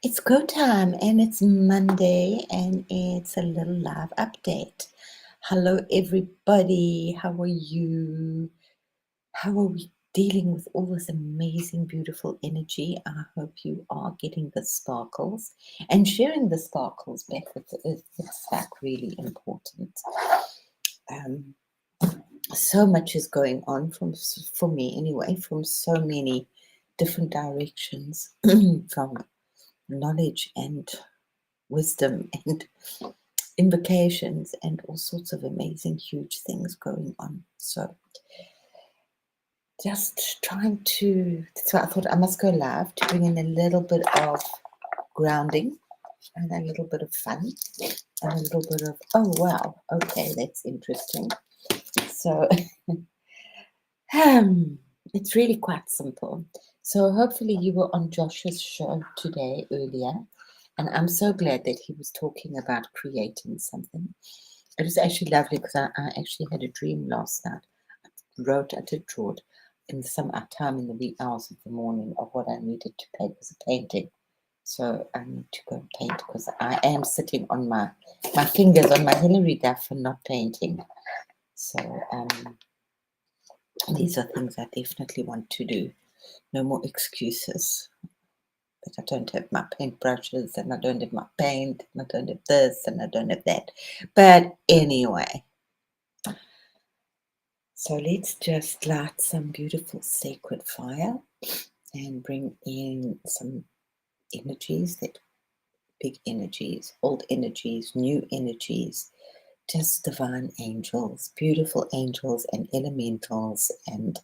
It's go time and it's Monday and it's a little live update. Hello, everybody. How are you? How are we dealing with all this amazing, beautiful energy? I hope you are getting the sparkles and sharing the sparkles back with the earth. It's like really important. Um, so much is going on for me anyway, from so many different directions, from knowledge and wisdom and invocations and all sorts of amazing, huge things going on. So just trying to, so I thought I must go live to bring in a little bit of grounding and a little bit of fun and a little bit of, oh, wow, okay, that's interesting. So it's really quite simple. So hopefully you were on Josh's show today earlier, and I'm so glad that he was talking about creating something. It was actually lovely because I actually had a dream last night. I did draw it in some time in the wee hours of the morning of what I needed to paint. It was a painting. So I need to go and paint because I am sitting on my fingers on my Hilary Duff and not painting. So these are things I definitely want to do. No more excuses. But I don't have my paintbrushes and I don't have my paint and I don't have this and I don't have that. But anyway, so let's just light some beautiful sacred fire and bring in some energies, that big energies, old energies, new energies, just divine angels, beautiful angels and elementals, and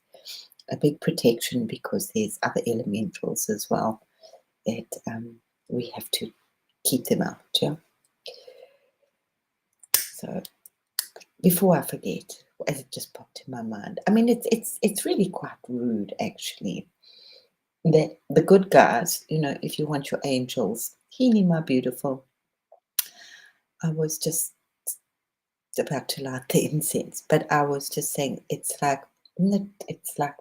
a big protection because there's other elementals as well that we have to keep them out. Yeah. So before I forget, as it just popped in my mind, I mean it's really quite rude actually that the good guys, if you want your angels, Healy, my beautiful, I was just about to light the incense, but I was just saying it's like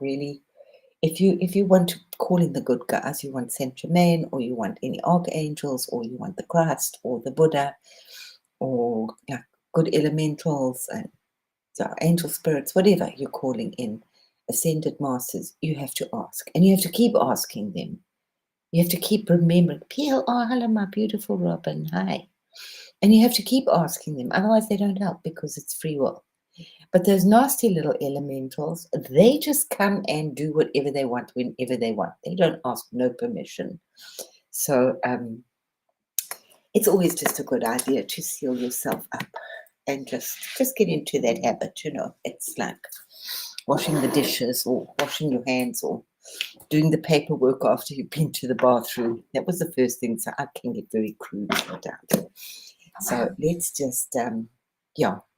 really, if you want to call in the good guys, you want Saint Germain, or you want any archangels, or you want the Christ or the Buddha, or like good elementals and so angel spirits, whatever you're calling in, ascended masters, you have to ask, and you have to keep asking them. You have to keep remembering, PLR, hello, my beautiful Robin, hi. And you have to keep asking them, otherwise they don't help because it's free will. But those nasty little elementals, they just come and do whatever they want, whenever they want. They don't ask no permission. So it's always just a good idea to seal yourself up and just get into that habit. It's like washing the dishes or washing your hands or doing the paperwork after you've been to the bathroom. That was the first thing. So I can get very crude, no doubt. So let's just,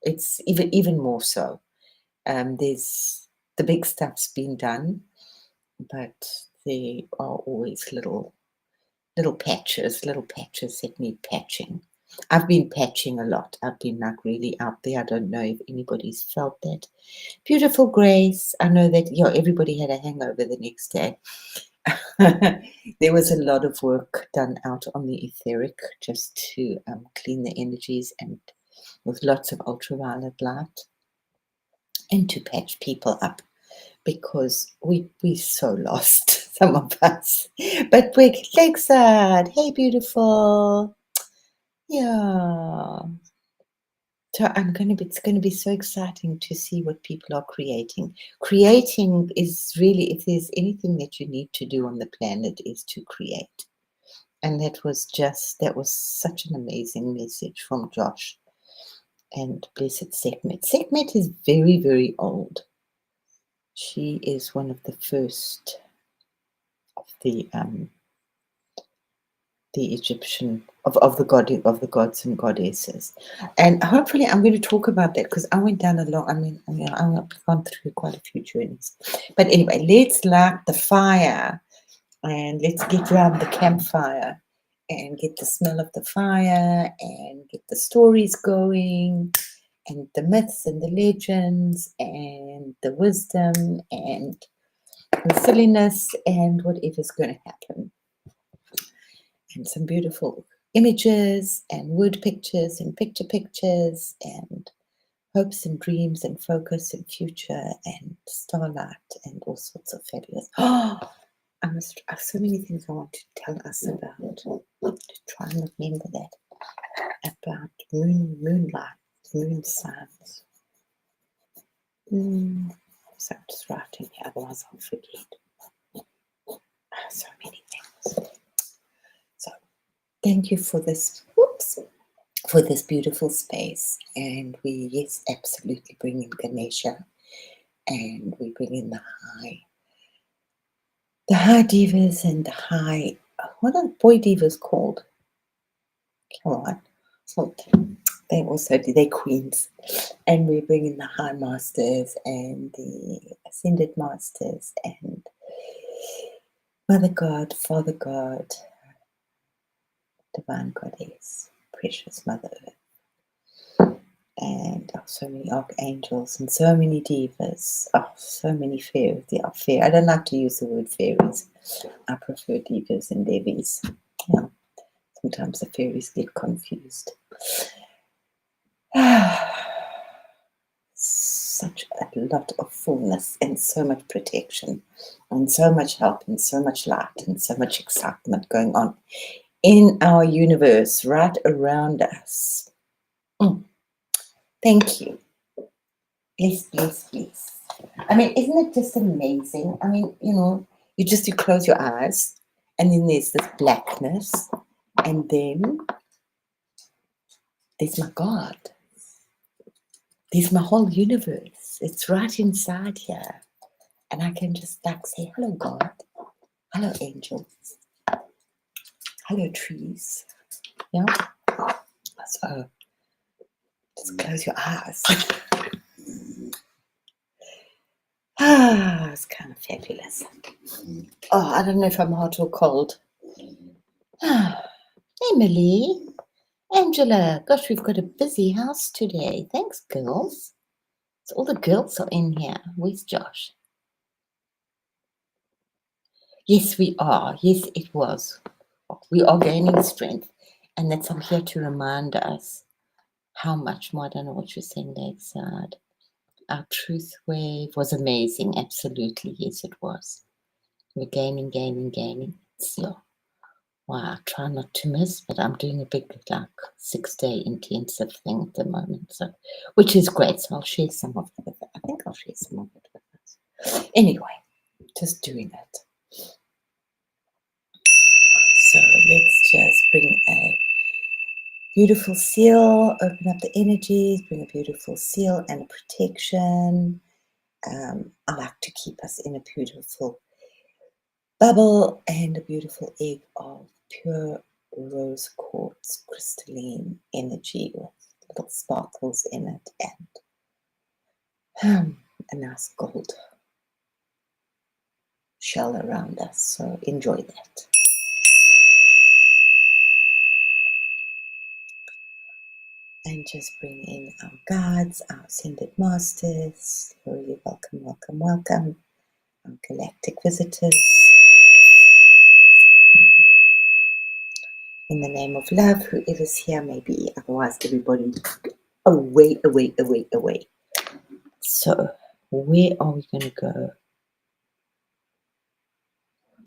it's even more so. There's the big stuff's been done, but there are always little patches that need patching. I've been patching a lot. I've been like really out there. I don't know if anybody's felt that. Beautiful Grace. I know that everybody had a hangover the next day. There was a lot of work done out on the etheric just to clean the energies and with lots of ultraviolet light and to patch people up because we're so lost, some of us. But we're Lakeside, hey beautiful. Yeah. So it's going to be so exciting to see what people are creating. Creating is really, if there's anything that you need to do on the planet, is to create. And that was such an amazing message from Josh and Blessed Sekhmet. Sekhmet is very, very old. She is one of the first of the Egyptian of the gods and goddesses, and hopefully I'm going to talk about that because I went down a lot. I've gone through quite a few journeys, but anyway, let's light the fire and let's get around the campfire and get the smell of the fire and get the stories going and the myths and the legends and the wisdom and the silliness and whatever's going to happen. and some beautiful images and word pictures and pictures and hopes and dreams and focus and future and starlight and all sorts of fabulous. Oh, I have so many things I want to tell us about. To try and remember that about moonlight, moon signs. So I'm just writing here, otherwise I'll forget. So many things. So thank you for this. Whoops. For this beautiful space, and we absolutely bring in Ganesha, and we bring in the high divas and the high, what are boy divas called? Come on, they're queens, and we bring in the high masters and the ascended masters and Mother God, Father God, Divine Goddess, precious Mother Earth. And so many archangels and so many divas. So many fairies. They are fair. I don't like to use the word fairies. I prefer divas and devis. Yeah. Sometimes the fairies get confused. Such a lot of fullness and so much protection and so much help and so much light and so much excitement going on in our universe right around us. Thank you. Please. I mean, isn't it just amazing? I mean, you close your eyes and then there's this blackness and then there's my God. There's my whole universe. It's right inside here. And I can just say, hello, God. Hello, angels. Hello, trees. Yeah. So just close your eyes. It's kind of fabulous. Oh, I don't know if I'm hot or cold. Emily, Angela, gosh, we've got a busy house today. Thanks, girls. So all the girls are in here. Where's Josh? Yes, we are. Yes, it was. We are gaining strength. And that's I'm here to remind us how much more. I don't know what you're saying, Lakeside. Our truth wave was amazing. Absolutely. Yes, it was. We're gaining. So, wow, I try not to miss, but I'm doing a big 6-day intensive thing at the moment, so which is great. So I'll share some of it with I think I'll share some of it with us. Anyway, just doing it. So let's just bring a beautiful seal, open up the energies, bring a beautiful seal and a protection. I like to keep us in a beautiful bubble and a beautiful egg of pure rose quartz crystalline energy with little sparkles in it and a nice gold shell around us. So enjoy that. And just bring in our guides, our ascended masters. Really welcome. Our galactic visitors. In the name of love, whoever's here may be, otherwise everybody away. So, where are we going to go?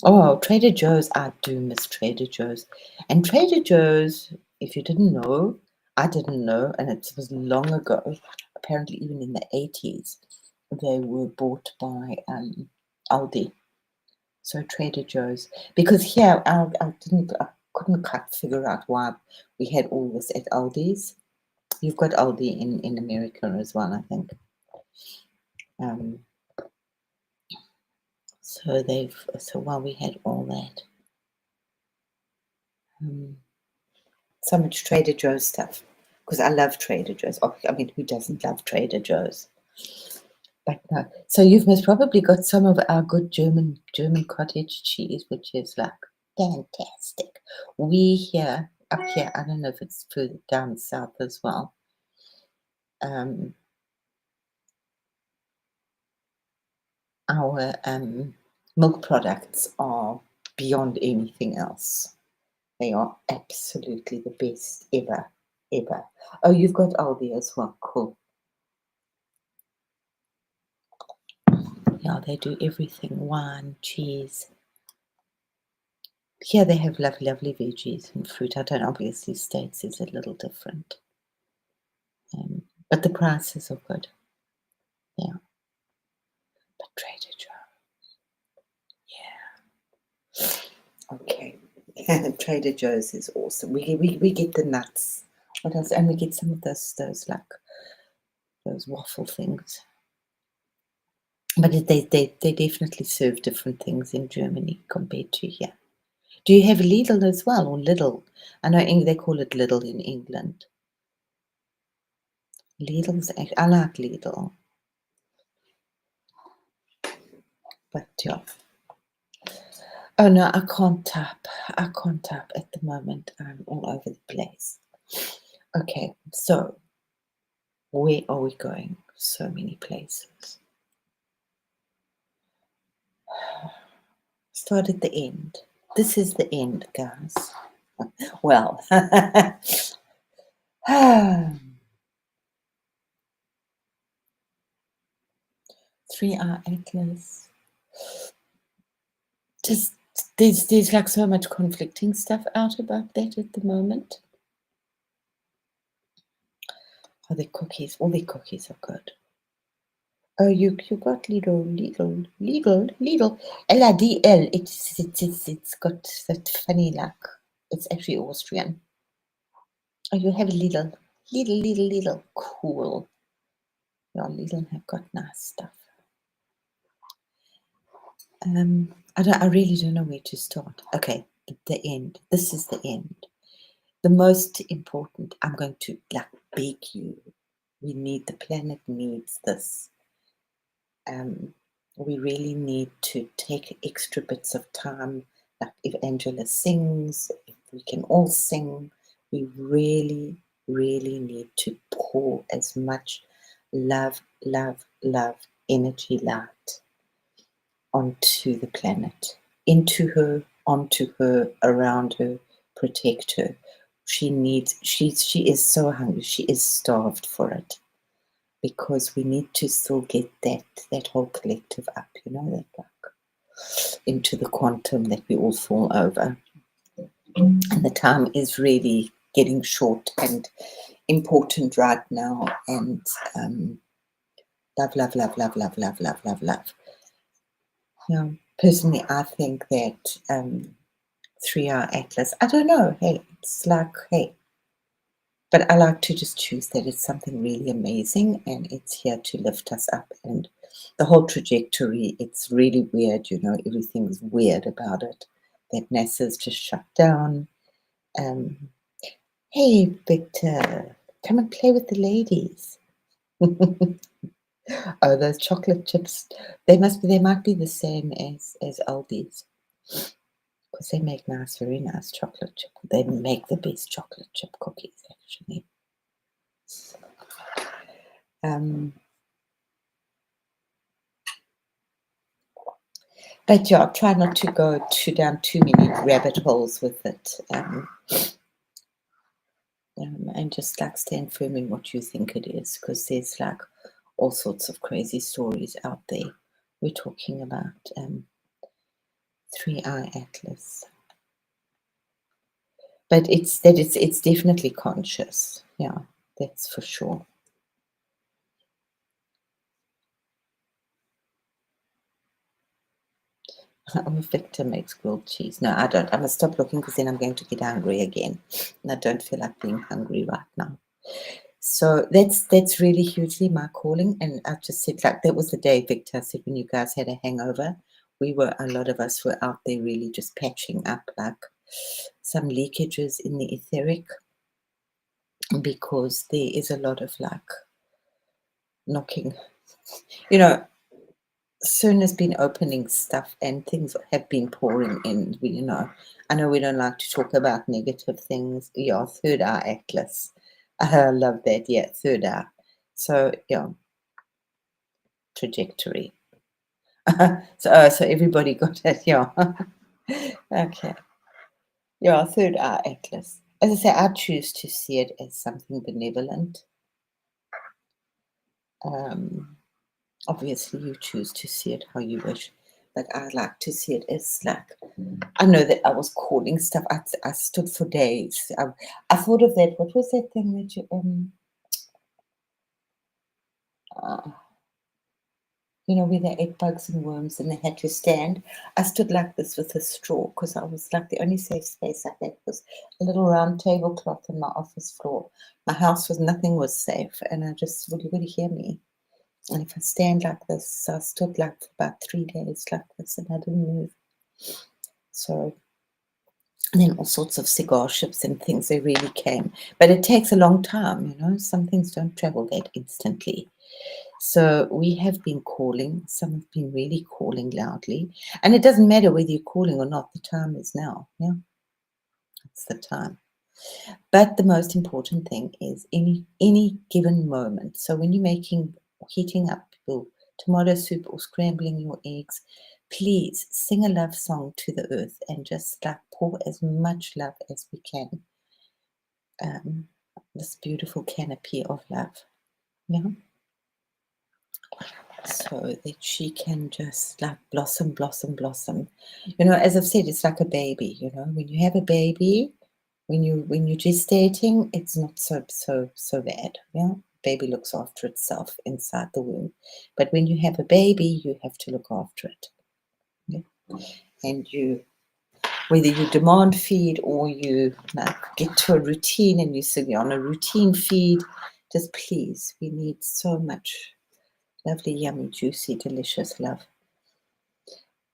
Oh, Trader Joe's. I do miss Trader Joe's. And Trader Joe's, if you didn't know, I didn't know, and it was long ago, apparently even in the 80s, they were bought by Aldi. So Trader Joe's. Because here, I couldn't quite figure out why we had all this at Aldi's. You've got Aldi in America as well, I think. So while we had all that, so much Trader Joe's stuff, because I love Trader Joe's. I mean, who doesn't love Trader Joe's? But no. So you've most probably got some of our good German cottage cheese, which is fantastic. We here, up here, I don't know if it's further down south as well. Our milk products are beyond anything else. They are absolutely the best ever, ever. Oh, you've got Aldi as well. Cool. Yeah, they do everything. Wine, cheese. Here they have lovely, lovely veggies and fruit. I don't obviously States is a little different. But the prices are good. Yeah. But Trader Joe. Yeah. Okay. Trader Joe's is awesome. We get the nuts. What else? And we get some of those like those waffle things. But they definitely serve different things in Germany compared to here. Do you have Lidl as well, or Lidl? I know they call it Lidl in England. Lidl's, I like Lidl, but yeah. Oh no, I can't tap. I can't tap at the moment. I'm all over the place. Okay, so where are we going? So many places. Start at the end. This is the end, guys. Well, 3-hour atlas. Just there's like so much conflicting stuff out about that at the moment. Oh, the cookies, all the cookies are good. Oh, you got Lidl, LADL. It's got that funny like it's actually Austrian. Oh, you have Lidl. Cool. Yeah, Lidl have got nice stuff. I really don't know where to start. Okay, the end. This is the end. The most important. I'm going to like beg you. The planet needs this. We really need to take extra bits of time. Like if Angela sings, if we can all sing, we really, really need to pour as much love, energy, light onto the planet, into her, onto her, around her, protect her. She is so hungry, she is starved for it. Because we need to still get that whole collective up, that like into the quantum that we all fall over. And the time is really getting short and important right now. And love, love, love, love, love, love, love, love, love. Yeah, personally, I think that 3-hour atlas. I don't know. Hey, it's like hey. But I like to just choose that it's something really amazing and it's here to lift us up. And the whole trajectory, it's really weird, everything's weird about it. That NASA's just shut down. Hey, Victor, come and play with the ladies. Oh, those chocolate chips, they might be the same as Aldi's. Because they make very nice chocolate chip. They make the best chocolate chip cookies, actually. But yeah, try not to go down too many rabbit holes with it. And just like stand firm in what you think it is, because there's like all sorts of crazy stories out there. We're talking about 3-hour atlas. But it's definitely conscious. Yeah, that's for sure. Victor makes grilled cheese. No, I don't. I must stop looking because then I'm going to get hungry again. And I don't feel like being hungry right now. So that's really hugely my calling. And I just said, like, that was the day Victor said when you guys had a hangover. A lot of us were out there really just patching up like some leakages in the etheric because there is a lot of like knocking. Soon has been opening stuff and things have been pouring in. I know we don't like to talk about negative things. Yeah, 3rd-hour atlas. I love that. Yeah, 3rd-hour. So yeah, trajectory. So everybody got it. Yeah. Okay. Yeah, third eye atlas. As I say, I choose to see it as something benevolent. Um, Obviously, you choose to see it how you wish, but I like to see it as like, I know that I was calling stuff. I stood for days. I thought of that. What was that thing that uh, where they ate bugs and worms and they had to stand? I stood like this with a straw because I was like the only safe space I had was a little round tablecloth on my office floor. My house was nothing was safe, and I just would you hear me? And if I stand like this, I stood like for about 3 days like this, and I didn't move. So and then all sorts of cigar ships and things, they really came. But it takes a long time. Some things don't travel that instantly. So we have been calling. Some have been really calling loudly. And it doesn't matter whether you're calling or not. The time is now. Yeah, it's the time. But the most important thing is any given moment. So when you're heating up your tomato soup or scrambling your eggs, please sing a love song to the earth and just like pour as much love as we can. um, this beautiful canopy of love, yeah, so that she can just like blossom, blossom, blossom. As I've said, it's like a baby. When you have a baby, when you're gestating, it's not so bad. Yeah, baby looks after itself inside the womb, but when you have a baby, you have to look after it. Yeah? And whether you demand feed or you get to a routine and you're on a routine feed, just please, we need so much lovely, yummy, juicy, delicious love.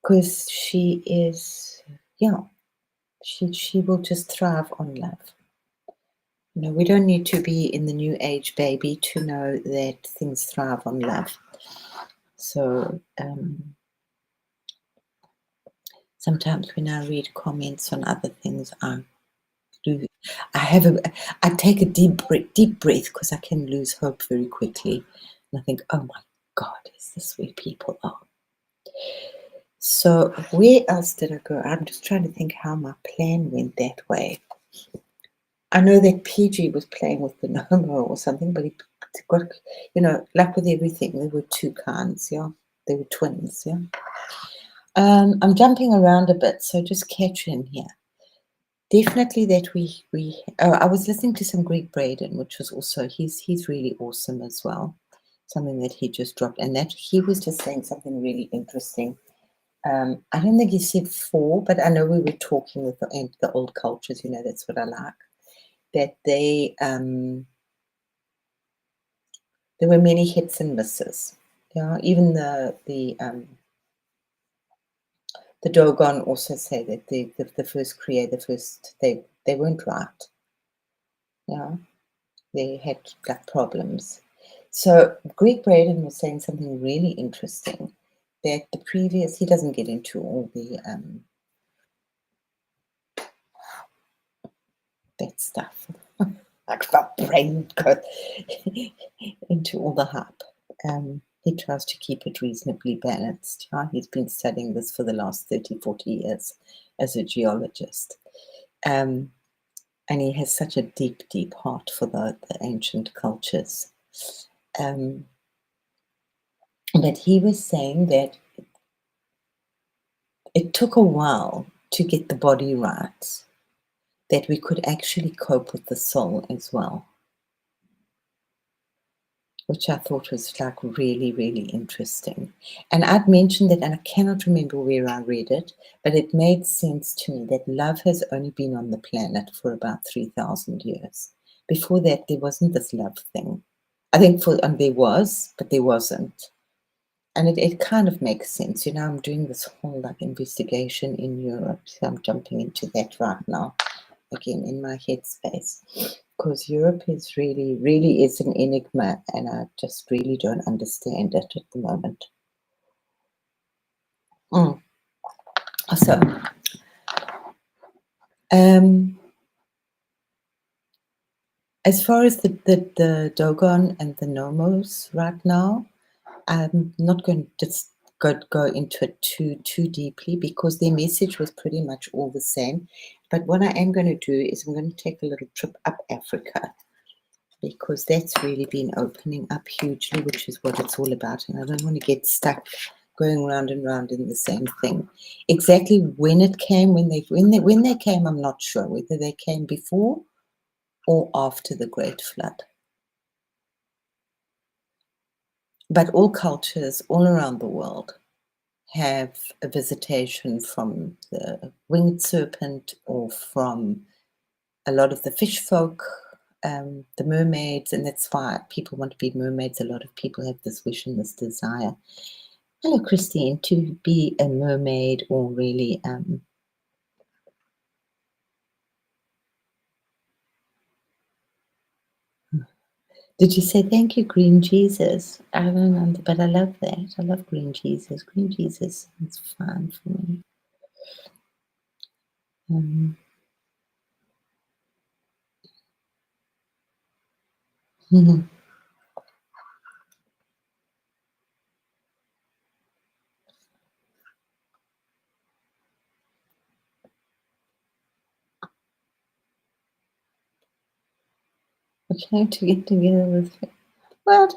Because she is, yeah, she will just thrive on love. We don't need to be in the new age, baby, to know that things thrive on love. So sometimes when I read comments on other things, I take a deep breath because I can lose hope very quickly, and I think, oh my God, is this where people are? So where else did I go? I'm just trying to think how my plan went that way. I know that PG was playing with the Nomo or something, but he got, like with everything, there were two kinds, yeah. They were twins, yeah. I'm jumping around a bit, so just catch in here. Definitely that I was listening to some Greg Braden, which was also he's really awesome as well. Something that he just dropped, and that he was just saying something really interesting. I don't think he said 4, but I know we were talking with the old cultures. That's what I like. That there were many hits and misses. Yeah, even the Dogon also say that the first they weren't right. Yeah. They had like problems. So Greg Braden was saying something really interesting, that he doesn't get into all the that stuff. Like my brain goes into all the hype. He tries to keep it reasonably balanced. Yeah? He's been studying this for the last 30, 40 years as a geologist. And he has such a deep, deep heart for the ancient cultures. But he was saying that it took a while to get the body right, that we could actually cope with the soul as well, which I thought was like really, really interesting. And I'd mentioned that, and I cannot remember where I read it, but it made sense to me that love has only been on the planet for about 3,000 years. Before that, there wasn't this love thing. I think there was, but there wasn't. And it kind of makes sense. I'm doing this whole like investigation in Europe. So I'm jumping into that right now, again, in my headspace. Because Europe is really, really is an enigma, and I just really don't understand it at the moment. So, as far as the Dogon and the Nomos right now, I'm not going to just go into it too deeply, because their message was pretty much all the same. But what I am going to do is I'm going to take a little trip up Africa, because that's really been opening up hugely, which is what it's all about. And I don't want to get stuck going round and round in the same thing. Exactly when it came, when they came, I'm not sure whether they came before or after the Great Flood. But all cultures all around the world have a visitation from the winged serpent, or from a lot of the fish folk, the mermaids, and that's why people want to be mermaids. A lot of people have this wish and this desire. Hello, Christine, to be a mermaid, or really did you say thank you, Green Jesus? I don't remember, but I love that. I love Green Jesus. Green Jesus is fun for me. We're trying to get together with what?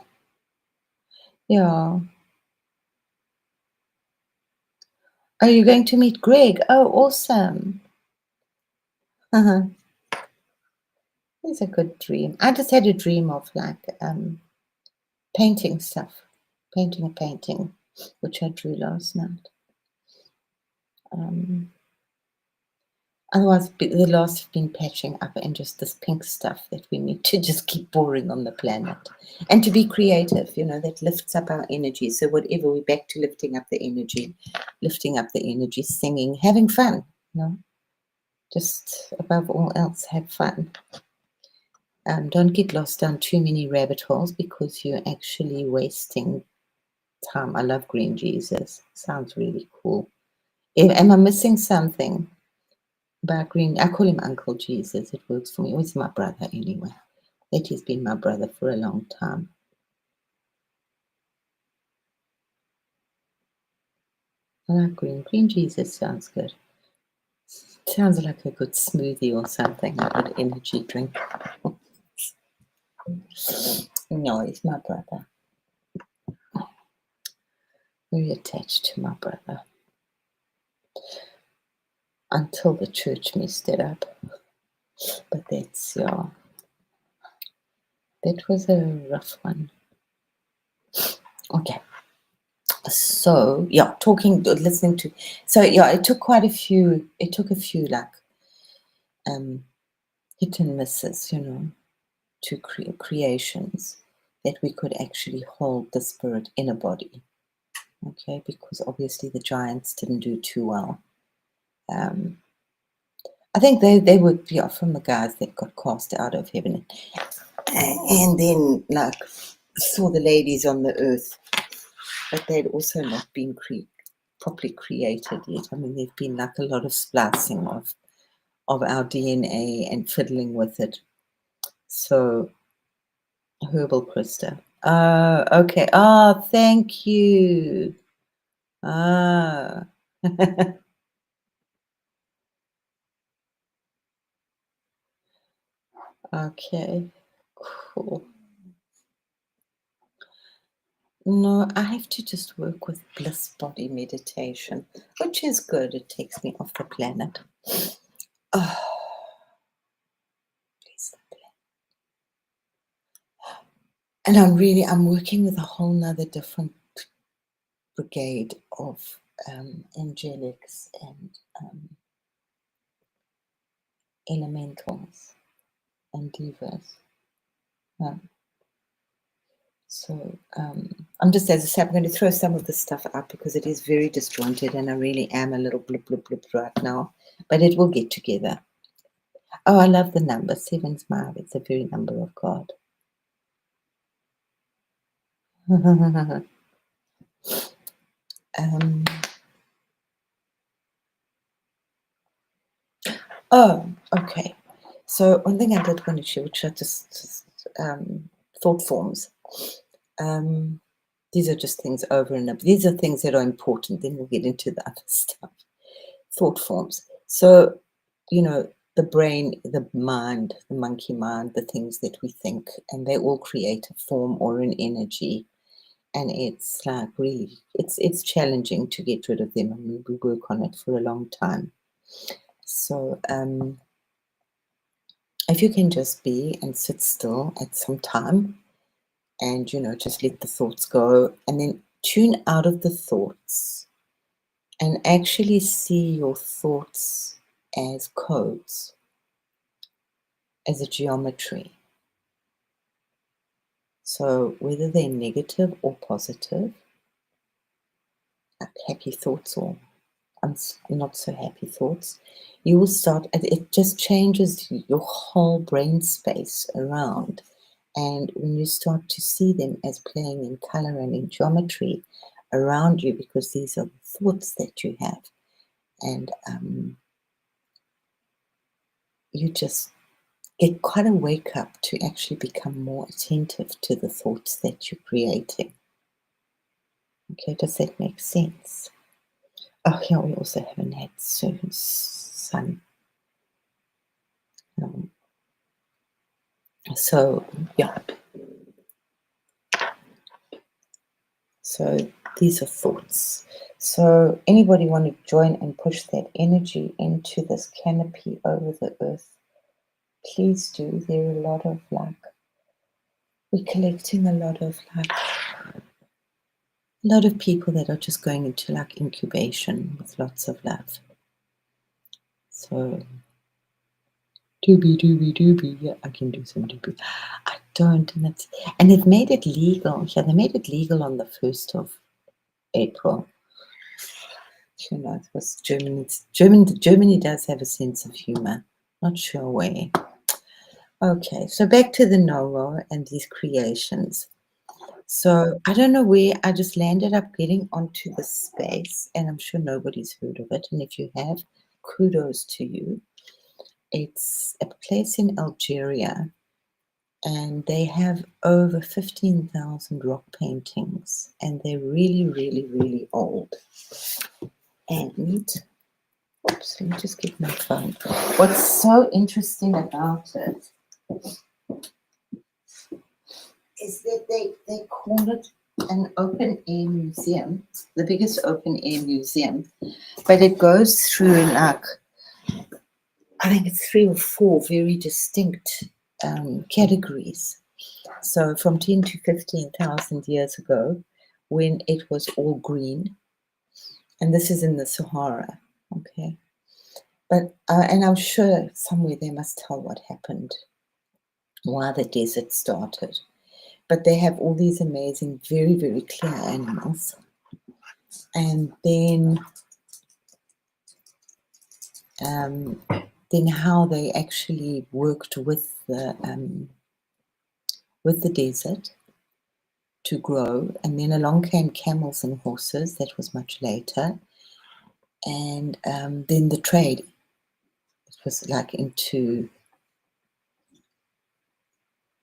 Yeah. Are you going to meet Greg? Oh, awesome. It's a good dream. I just had a dream of like painting stuff, painting a painting, which I drew last night. Otherwise, the last have been patching up and just this pink stuff that we need to just keep pouring on the planet. And to be creative, that lifts up our energy. So whatever, we're back to lifting up the energy, singing, having fun, just above all else, have fun. Don't get lost down too many rabbit holes, because you're actually wasting time. I love Green Jesus. Sounds really cool. Am I missing something about Green? I call him Uncle Jesus. It works for me. Oh, he's my brother anyway. That he's been my brother for a long time. I like Green Jesus sounds good. Sounds like a good smoothie or something, a good energy drink. No, he's my brother. Very attached to my brother. Until the church messed it up. But that's, yeah. That was a rough one. Okay. So, yeah, listening to, so yeah, it took a few like hit and misses, to creations that we could actually hold the spirit in a body. Okay, because obviously the giants didn't do too well. I think they were from the guys that got cast out of heaven, and then like saw the ladies on the earth, but they'd also not been properly created yet. I mean, there've been like a lot of splicing of our DNA and fiddling with it. So, herbal Krista. Okay. Thank you. Okay, cool. No, I have to just work with bliss body meditation, which is good. It takes me off the planet. Oh, please, the planet. And I'm working with a whole nother different brigade of angelics and elementals and divas. So I'm just, as I said, I'm going to throw some of this stuff out because it is very disjointed, and I really am a little blip blip blip right now, but it will get together. Oh, I love the number. 7's it's a very number of God. Oh, okay. So one thing I did want to share, which are just thought forms. These are just things over and over. These are things that are important. Then we'll get into the other stuff. Thought forms. So you know, the brain, the mind, the monkey mind, the things that we think, and they all create a form or an energy. And it's like really, it's challenging to get rid of them. I mean, we work on it for a long time. So if you can just be and sit still at some time, and just let the thoughts go, and then tune out of the thoughts and actually see your thoughts as codes, as a geometry. So whether they're negative or positive, like happy thoughts or not so happy thoughts, you will start, it just changes your whole brain space around. And when you start to see them as playing in color and in geometry around you, because these are the thoughts that you have, and you just get quite a wake up to actually become more attentive to the thoughts that you're creating. Okay, does that make sense? Oh, here we also haven't had sun. So, yeah. So these are thoughts. So anybody want to join and push that energy into this canopy over the earth? Please do. There are a lot of we're collecting a lot of people that are just going into incubation with lots of love. So doobie, yeah, I can do some doobie. I don't, and they've made it legal. Yeah, they made it legal on the 1st of April. It was Germany. Germany does have a sense of humor. Not sure where. Okay, so back to the Noro and these creations. So I don't know where I just landed up getting onto this space, and I'm sure nobody's heard of it. And if you have, kudos to you. It's a place in Algeria, and they have over 15,000 rock paintings, and they're really, really, really old. And oops, let me just get my phone. What's so interesting about it is that they call it an open air museum, the biggest open air museum, but it goes through I think it's 3 or 4 very distinct categories. So from 10 to 15,000 years ago, when it was all green, and this is in the Sahara, okay. But and I'm sure somewhere they must tell what happened, why the desert started. But they have all these amazing, very, very clear animals. And then how they actually worked with the desert to grow. And then along came camels and horses. That was much later. And then the trade. It was into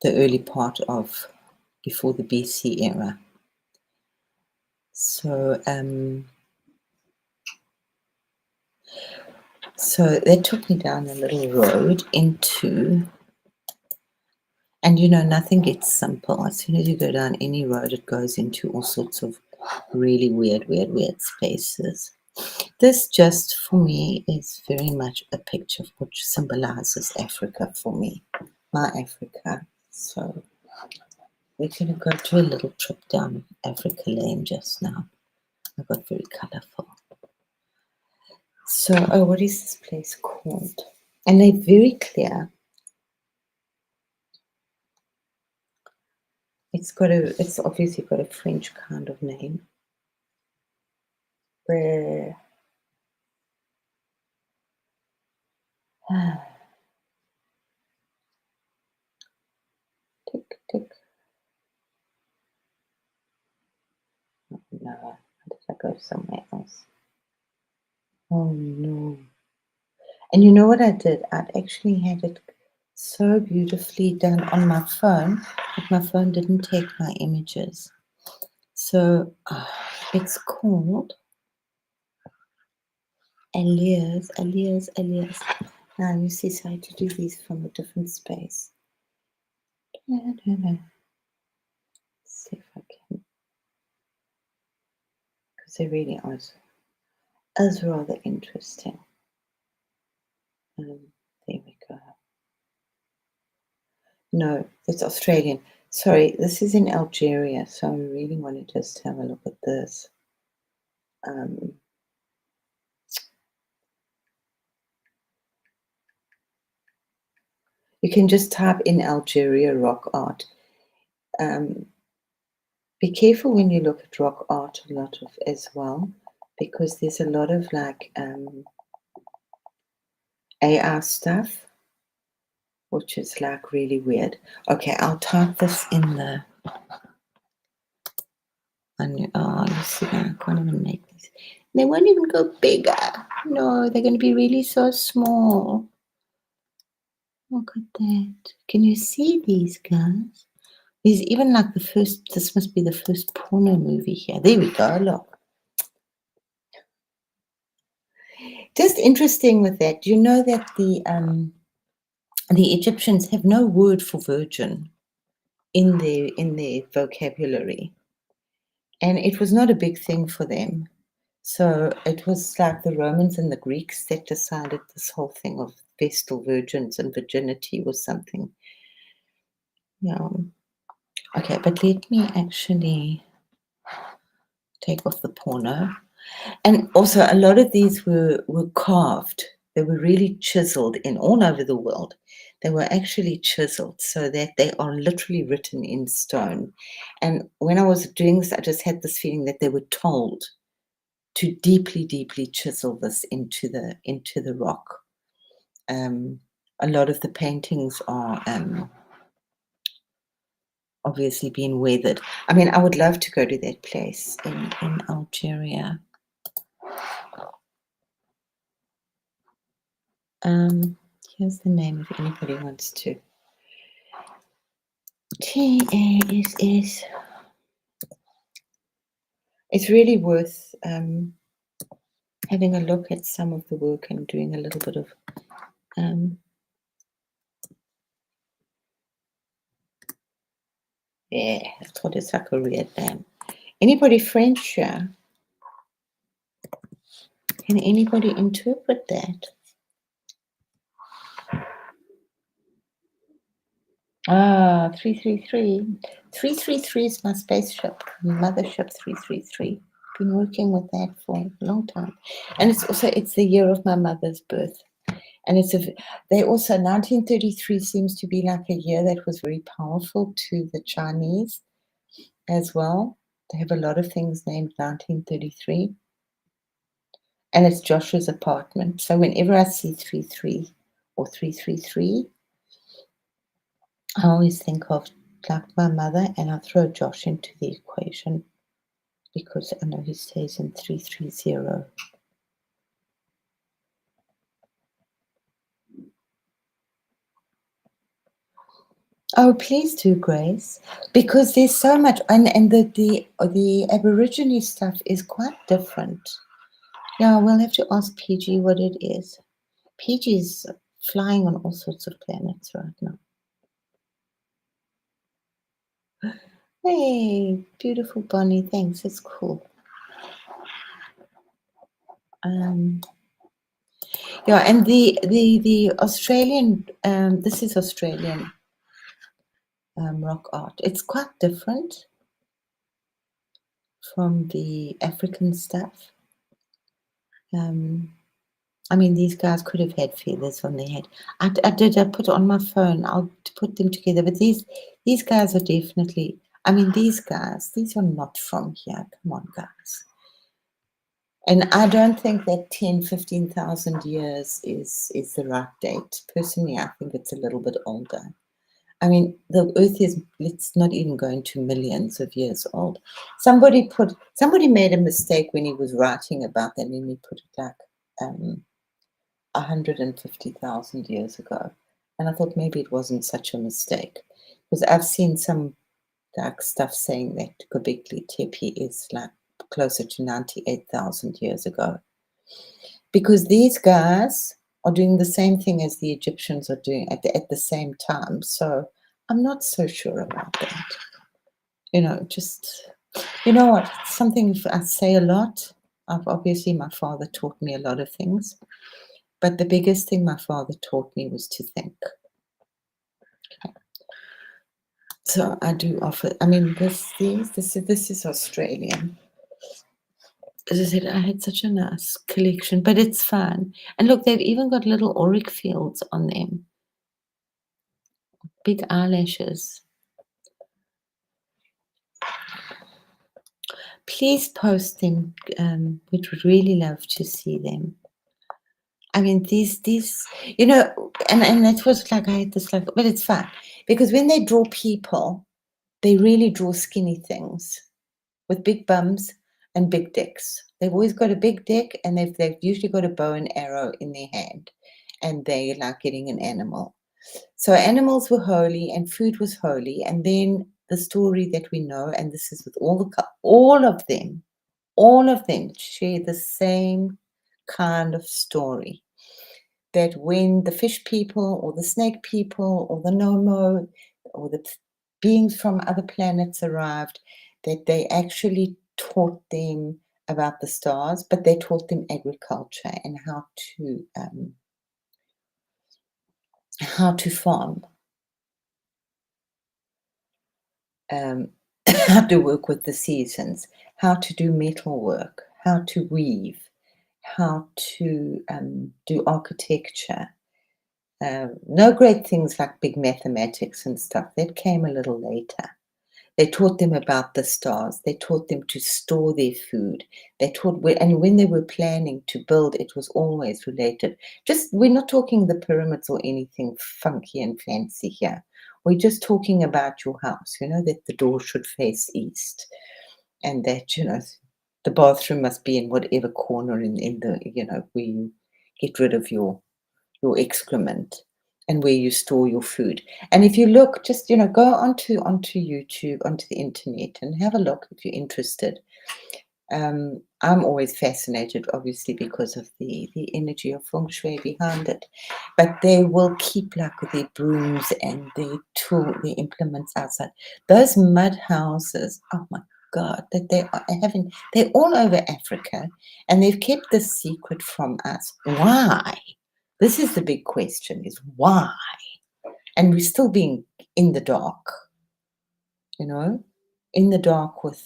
the early part of before the BC era. So so they took me down a little road into, and nothing gets simple. As soon as you go down any road, it goes into all sorts of really weird spaces. This just for me is very much a picture which symbolizes Africa for me, my Africa. So we're going to go to a little trip down Africa Lane just now. I got very colorful. So, what is this place called? And they're very clear. It's obviously got a French kind of name. Where tick tick. Oh, no, did I go somewhere else? Oh no. And you know what I did? I'd actually had it so beautifully done on my phone, but my phone didn't take my images. So it's called Alias. Now you see, so I had to do these from a different space. Let's see if I can, because they really are as rather interesting. There we go. No, that's Australian. Sorry, this is in Algeria, so I really want to just have a look at this. You can just type in Algeria rock art. Be careful when you look at rock art a lot of as well, because there's a lot of like AI stuff, which is like really weird. Okay, I'll type this in the. You see, I can't even make these. They won't even go bigger. No, they're going to be really so small. Look at that. Can you see these guys? There's even like the first, this must be the first porno movie here. There we go, look. Just interesting with that, you know that the Egyptians have no word for virgin in their vocabulary. And it was not a big thing for them. So it was like the Romans and the Greeks that decided this whole thing of Vestal virgins and virginity was something. Yeah. Okay, but let me actually take off the porno. And also a lot of these were carved. They were really chiseled in all over the world. They were actually chiseled so that they are literally written in stone. And when I was doing this, I just had this feeling that they were told to deeply, deeply chisel this into the rock. A lot of the paintings are obviously being weathered. I mean, I would love to go to that place in Algeria. Here's the name if anybody wants to. TASS. It's really worth having a look at some of the work and doing a little bit of yeah, I thought it's like a weird name. Anybody French here? Can anybody interpret that? 333. 333 is my spaceship, Mothership 333. Been working with that for a long time. And it's the year of my mother's birth. And they also, 1933 seems to be like a year that was very powerful to the Chinese as well. They have a lot of things named 1933. And it's Joshua's apartment. So whenever I see 33 or 333, I always think of like my mother, and I throw Josh into the equation because I know he stays in 330. Oh, please do, Grace, because there's so much, and the Aborigine stuff is quite different. Yeah, we'll have to ask PG what it is. PG's flying on all sorts of planets right now. Hey, beautiful Bonnie, thanks. It's cool. Yeah, and the Australian, this is Australian rock art. It's quite different from the African stuff. I mean, these guys could have had feathers on their head. I put it on my phone. I'll put them together. But these guys are definitely, I mean, these are not from here. Come on, guys. And I don't think that 10, 15,000 years is the right date. Personally, I think it's a little bit older. I mean, the Earth is, let's not even go into millions of years old. Somebody made a mistake when he was writing about that, and he put it like 150,000 years ago. And I thought maybe it wasn't such a mistake, because I've seen some dark stuff saying that Göbekli Tepe is like closer to 98,000 years ago. Because these guys are doing the same thing as the Egyptians are doing at the same time. So I'm not so sure about that. Just, you know what, something I say a lot. Obviously, my father taught me a lot of things, but the biggest thing my father taught me was to think. So I do offer. I mean, this is Australian. As I said, I had such a nice collection, but it's fun. And look, they've even got little auric fields on them, big eyelashes. Please post them. We would really love to see them. I mean, these, and it was like I had this but it's fun because when they draw people, they really draw skinny things with big bums and big dicks. They've always got a big dick, and they've usually got a bow and arrow in their hand, and they like getting an animal. So animals were holy, and food was holy, and then the story that we know, and this is with all of them share the same kind of story. That when the fish people or the snake people or the Nomo or the beings from other planets arrived, that they actually taught them about the stars, but they taught them agriculture and how to farm, how to work with the seasons, how to do metal work, how to weave, how to do architecture. No great things like big mathematics and stuff. That came a little later. They taught them about the stars. They taught them to store their food. And when they were planning to build, it was always related. We're not talking the pyramids or anything funky and fancy here. We're just talking about your house, that the door should face east, and that, the bathroom must be in whatever corner in the, where you get rid of your excrement and where you store your food. And if you look, just go onto YouTube, onto the internet, and have a look if you're interested. I'm always fascinated, obviously, because of the energy of feng shui behind it. But they will keep like their brooms and their implements outside. Those mud houses, oh my God, that they are having, they're all over Africa, and they've kept this secret from us. Why? This is the big question, is why? And we're still being in the dark, in the dark with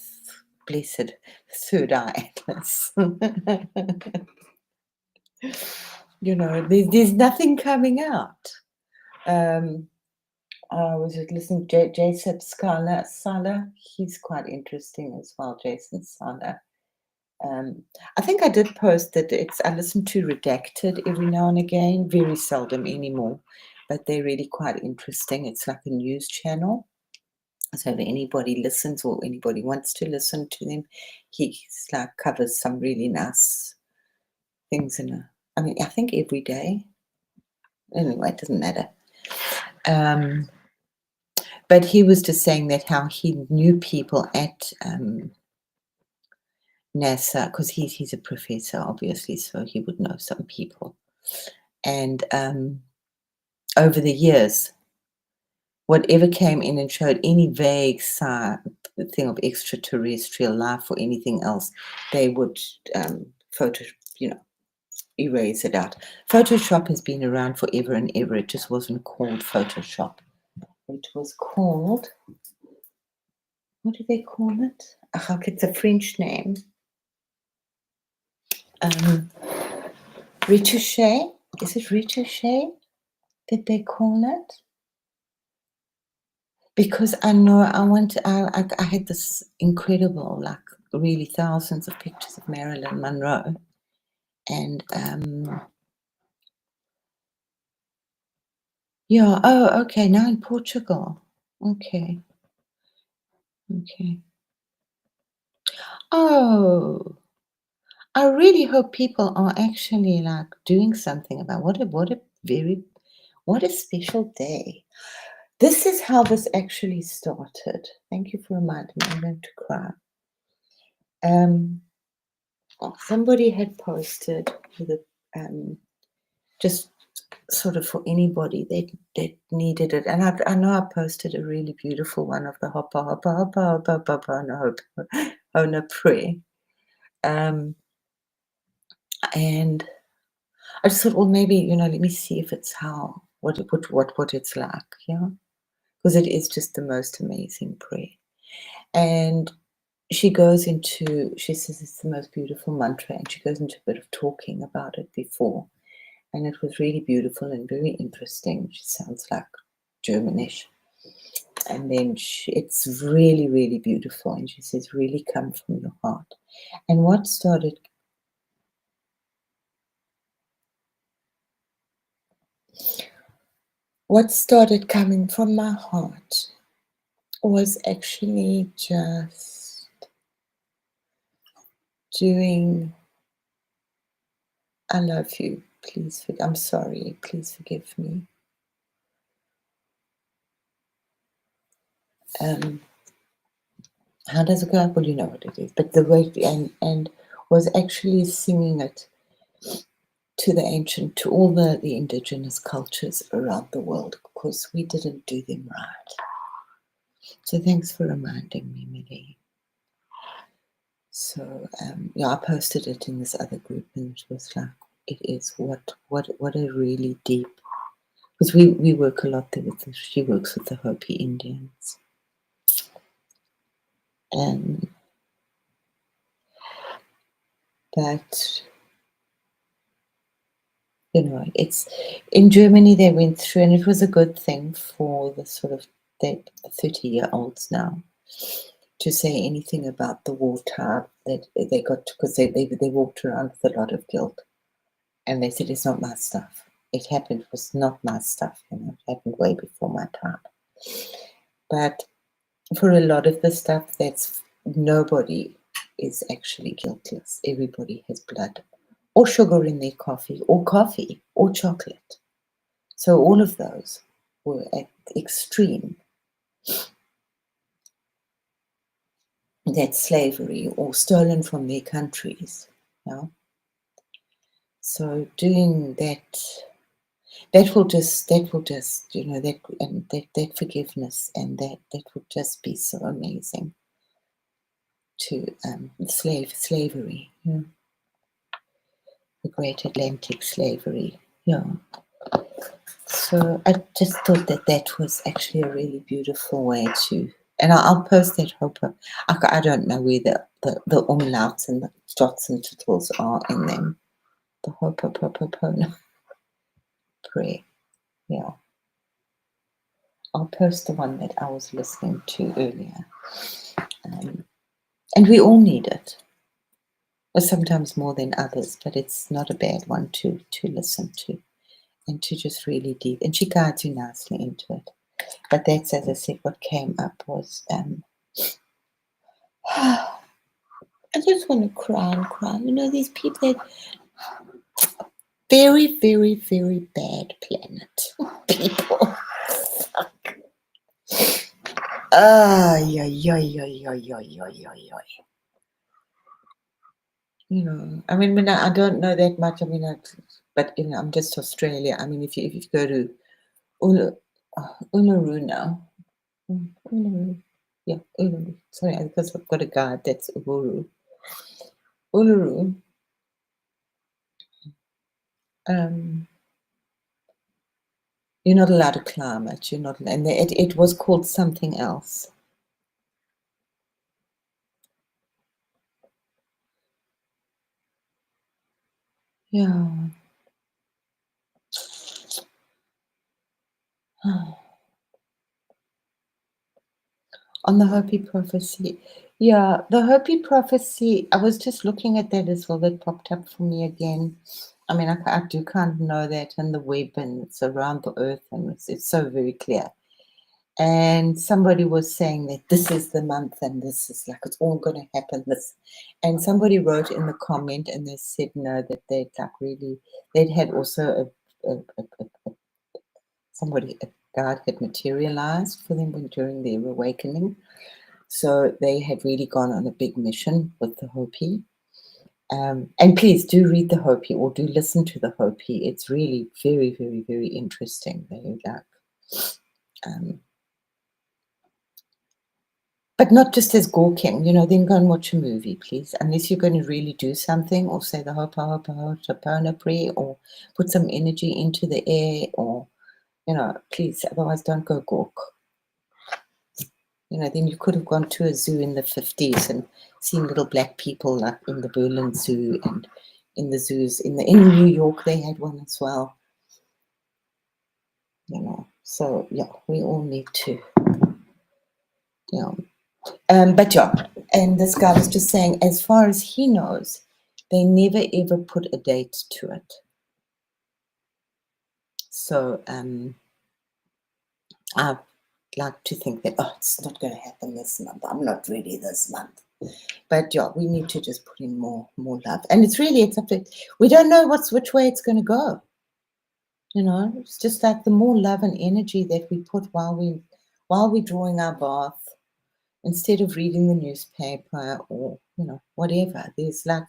blessed third eye Atlas. There's nothing coming out. I was listening to Jason Sala. He's quite interesting as well, Jason Sala. I think I did post that I listen to Redacted every now and again, very seldom anymore, but they're really quite interesting. It's like a news channel. So if anybody listens or anybody wants to listen to them, he's like covers some really nice things I think every day. Anyway, it doesn't matter. But he was just saying that how he knew people at NASA, because he's a professor, obviously, so he would know some people. And over the years, whatever came in and showed any vague thing of extraterrestrial life or anything else, they would erase it out. Photoshop has been around forever and ever. It just wasn't called Photoshop. It was called, what do they call it? It's a French name. Retouche. Is it retouche that they call it? Because I know I had this incredible, like really thousands of pictures of Marilyn Monroe. And yeah, oh, okay, now in Portugal. Okay. Oh, I really hope people are actually like doing something about what a special day. This is how this actually started. Thank you for reminding me. I'm going to cry. Somebody had posted just sort of for anybody that needed it. And I know I posted a really beautiful one of the Hoppa Hoppa Hoppa Hoppa Hoppa Hona prayer. And I just thought, well, maybe, let me see if it's what it's like, yeah, because it is just the most amazing prayer. And she says it's the most beautiful mantra, and she goes into a bit of talking about it before. And it was really beautiful and very interesting. She sounds like Germanish. And then it's really, really beautiful. And she says, really come from your heart. And what started coming from my heart was actually just doing, I love you, I'm sorry, please forgive me. How does it go? Well, you know what it is, but the way, and was actually singing it to all the indigenous cultures around the world, because we didn't do them right. So thanks for reminding me, Millie. So yeah, I posted it in this other group, and it was like, it is what a really deep, because we work a lot there she works with the Hopi Indians, and but it's in Germany they went through, and it was a good thing for the sort of the 30-year-olds now to say anything about the wartime that they got, because they walked around with a lot of guilt, and they said, it's not my stuff. It happened, it was not my stuff, it happened way before my time. But for a lot of the stuff, nobody is actually guiltless. Everybody has blood or sugar in their coffee or chocolate. So all of those were at the extreme. That's slavery or stolen from their countries. So doing that will just that forgiveness, and that will just be so amazing to slavery, the Great Atlantic slavery. So I just thought that was actually a really beautiful way to, and I'll post that Hopa. I don't know where the umlauts and the dots and tittles are in them. The Ho'oponopono prayer. Yeah. I'll post the one that I was listening to earlier. And we all need it. Or sometimes more than others, but it's not a bad one to listen to, and to just really deep. And she guides you nicely into it. But that's, as I said, what came up was I just want to cry and cry. These people that very, very, very bad planet people. I mean, I don't know that much. I mean, but I'm just Australia. I mean, if you go to Uluru now, Uluru, yeah, Uluru. Sorry, because I've got a guide that's Uluru. Uluru. You're not allowed to climb it. You're not, and it was called something else. Yeah. On the Hopi prophecy. Yeah, the Hopi prophecy, I was just looking at that as well. That popped up for me again. I mean, I do kind of know that in the web, and it's around the earth, and it's so very clear. And somebody was saying that this is the month, and this is like, it's all going to happen. And somebody wrote in the comment, and they said no, that they'd had also a God had materialized for them during their awakening. So they had really gone on a big mission with the Hopi, And please do read the Hopi or do listen to the Hopi. It's really very, very, very interesting. They um, but not just as gawking, then go and watch a movie, please. Unless you're going to really do something or say the Hopa Hopa Hopa prayer or put some energy into the air or, please, otherwise don't go gawk. Then you could have gone to a zoo in the 50s and seen little black people like in the Berlin Zoo and in the zoos in New York they had one as well. So yeah, we all need to, but yeah, and this guy was just saying, as far as he knows, they never ever put a date to it. So I'd like to think that, it's not going to happen this month. I'm not ready this month. But yeah, we need to just put in more love. And it's up to, we don't know which way it's going to go. It's just like the more love and energy that we put while we're drawing our bath, instead of reading the newspaper or, whatever. There's like,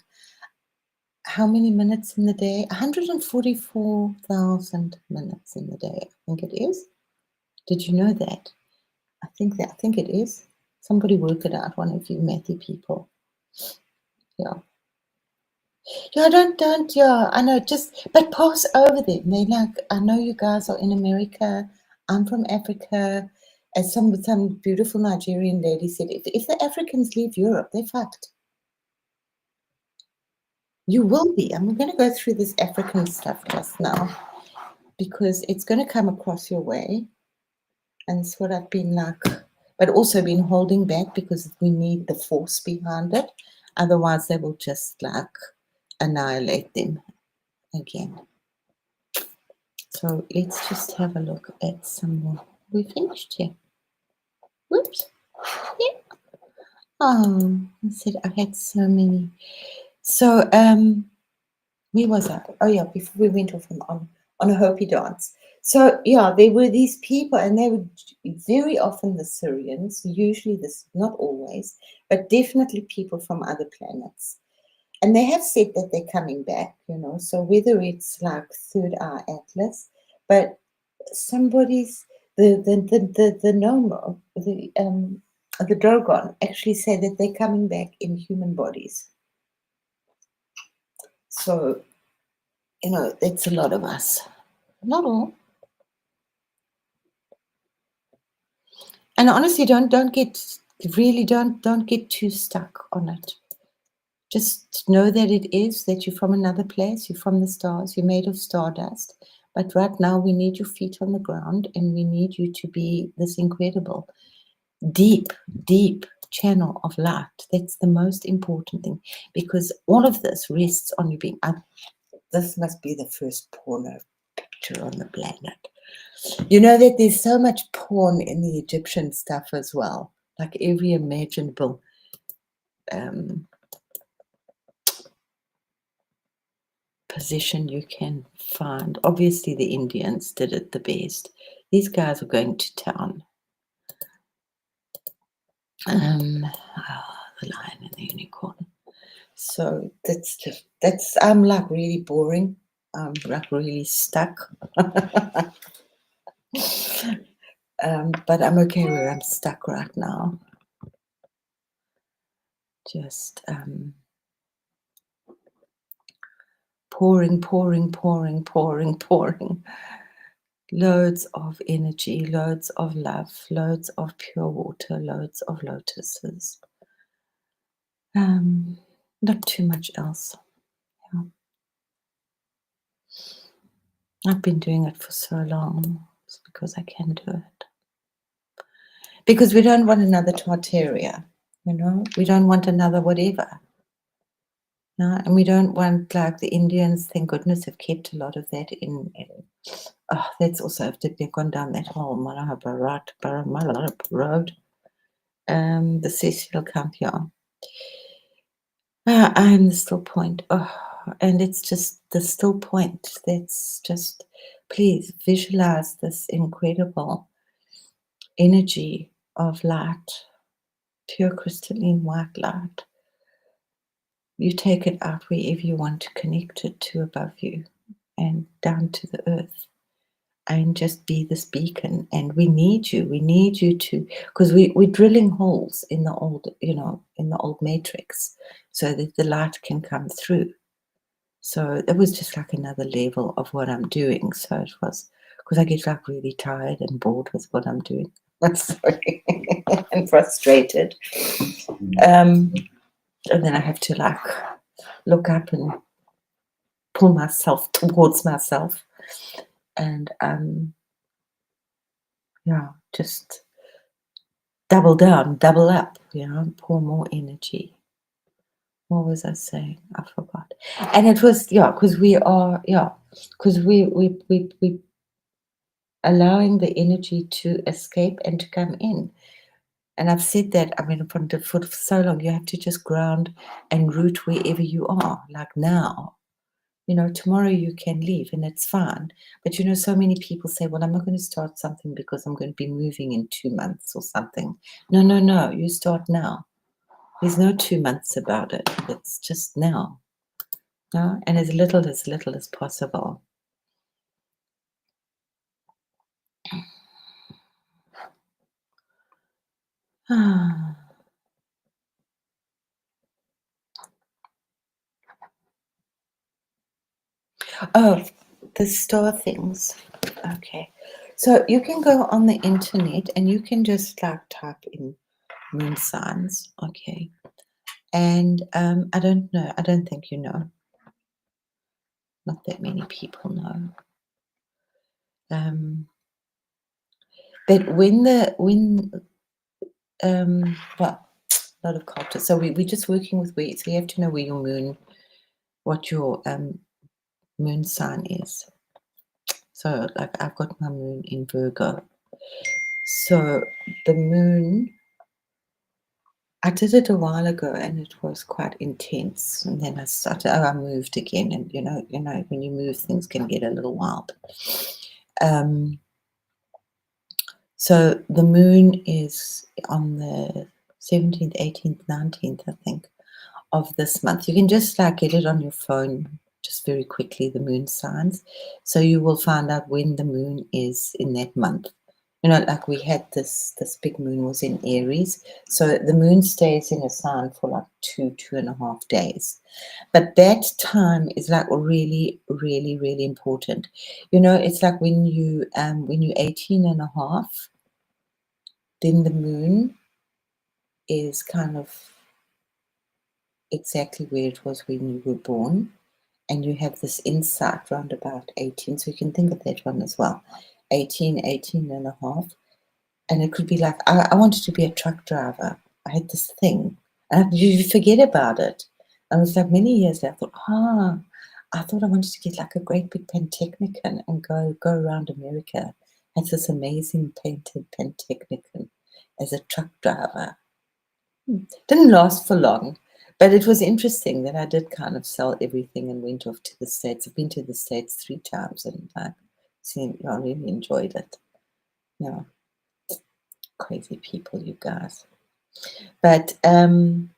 how many minutes in the day? 144,000 minutes in the day, I think it is. Did you know that? I think it is. Somebody work it out, one of you mathy people. Yeah. Yeah, don't, yeah, I know, but pass over them. They like, I know you guys are in America. I'm from Africa. As some beautiful Nigerian lady said, if the Africans leave Europe, they're fucked. You will be. And we're going to go through this African stuff just now because it's going to come across your way. And it's what I've been like, but also been holding back because we need the force behind it. Otherwise, they will just like annihilate them again. So let's just have a look at some more. We finished here. Whoops. Yeah. Oh, I said I had so many. So where was I? Oh yeah, before we went off on a Hopi dance. So yeah, there were these people, and they were very often the Syrians. Usually, not always, but definitely people from other planets. And they have said that they're coming back. So whether it's like Third Eye Atlas, but somebody's the Nomo, the Dogon actually said that they're coming back in human bodies. So that's a lot of us. Not all. And honestly, don't get too stuck on it. Just know that that you're from another place, you're from the stars, you're made of stardust. But right now we need your feet on the ground and we need you to be this incredible, deep channel of light. That's the most important thing, because all of this rests on you being. This must be the first porno picture on the planet. You know that there's so much porn in the Egyptian stuff as well, like every imaginable position you can find. Obviously, the Indians did it the best. These guys are going to town. The Lion and the Unicorn. So I'm like really boring. I'm like really stuck. But I'm okay where I'm stuck right now. Just pouring. Loads of energy, loads of love, loads of pure water, loads of lotuses. Not too much else. Yeah. I've been doing it for so long. It's because I can do it. Because we don't want another Tartaria, we don't want another whatever. No, and we don't want, like the Indians, thank goodness, have kept a lot of that in that's also after they've gone down that whole Malabarat road. The Cecil Camp, yeah. I'm the still point. And it's just the still point. That's just, please visualize this incredible energy of light, pure crystalline white light, you take it out wherever you want to connect it to above you and down to the earth, and just be this beacon. And we need you. We need you to, because we're drilling holes in the old, in the old matrix, so that the light can come through. So it was just like another level of what I'm doing. So it was, because I get like really tired and bored with what I'm doing. I'm sorry, and frustrated. And then I have to like look up and pull myself towards myself, and yeah, just double down, double up, pour more energy. What was I saying? I forgot. And it was, because we allowing the energy to escape and to come in. And I've said that, I mean, for so long, you have to just ground and root wherever you are, like now. Tomorrow you can leave and it's fine. But so many people say, well, I'm not going to start something because I'm going to be moving in 2 months or something. No, you start now. There's no 2 months about it. It's just now. No? And as little as possible. Oh, the star things. Okay. So you can go on the internet and you can just like type in moon signs. Okay. And I don't know. I don't think you know. Not that many people know. But well, a lot of culture. So we're just working with words. So you have to know where your moon, what your moon sign is. So like I've got my moon in Virgo. So the moon, I did it a while ago and it was quite intense. And then I moved again, and when you move, things can get a little wild. So the moon is on the 17th, 18th, 19th, I think, of this month. You can just like get it on your phone, just very quickly, the moon signs. So you will find out when the moon is in that month. Like we had this big moon was in Aries. So the moon stays in a sign for like 2.5 days. But that time is like really, really, really important. It's like when you're 18.5, then the moon is kind of exactly where it was when you were born. And you have this insight round about 18. So you can think of that one as well. 18.5. And it could be like, I wanted to be a truck driver. I had this thing. And you forget about it. And it was like many years later, I thought I wanted to get like a great big Pantechnicon and go around America. I had this amazing painted Pantechnicon as a truck driver. Didn't last for long. But it was interesting that I did kind of sell everything and went off to the States. I've been to the States 3 times and I really enjoyed it. Yeah. Crazy people, you guys. But so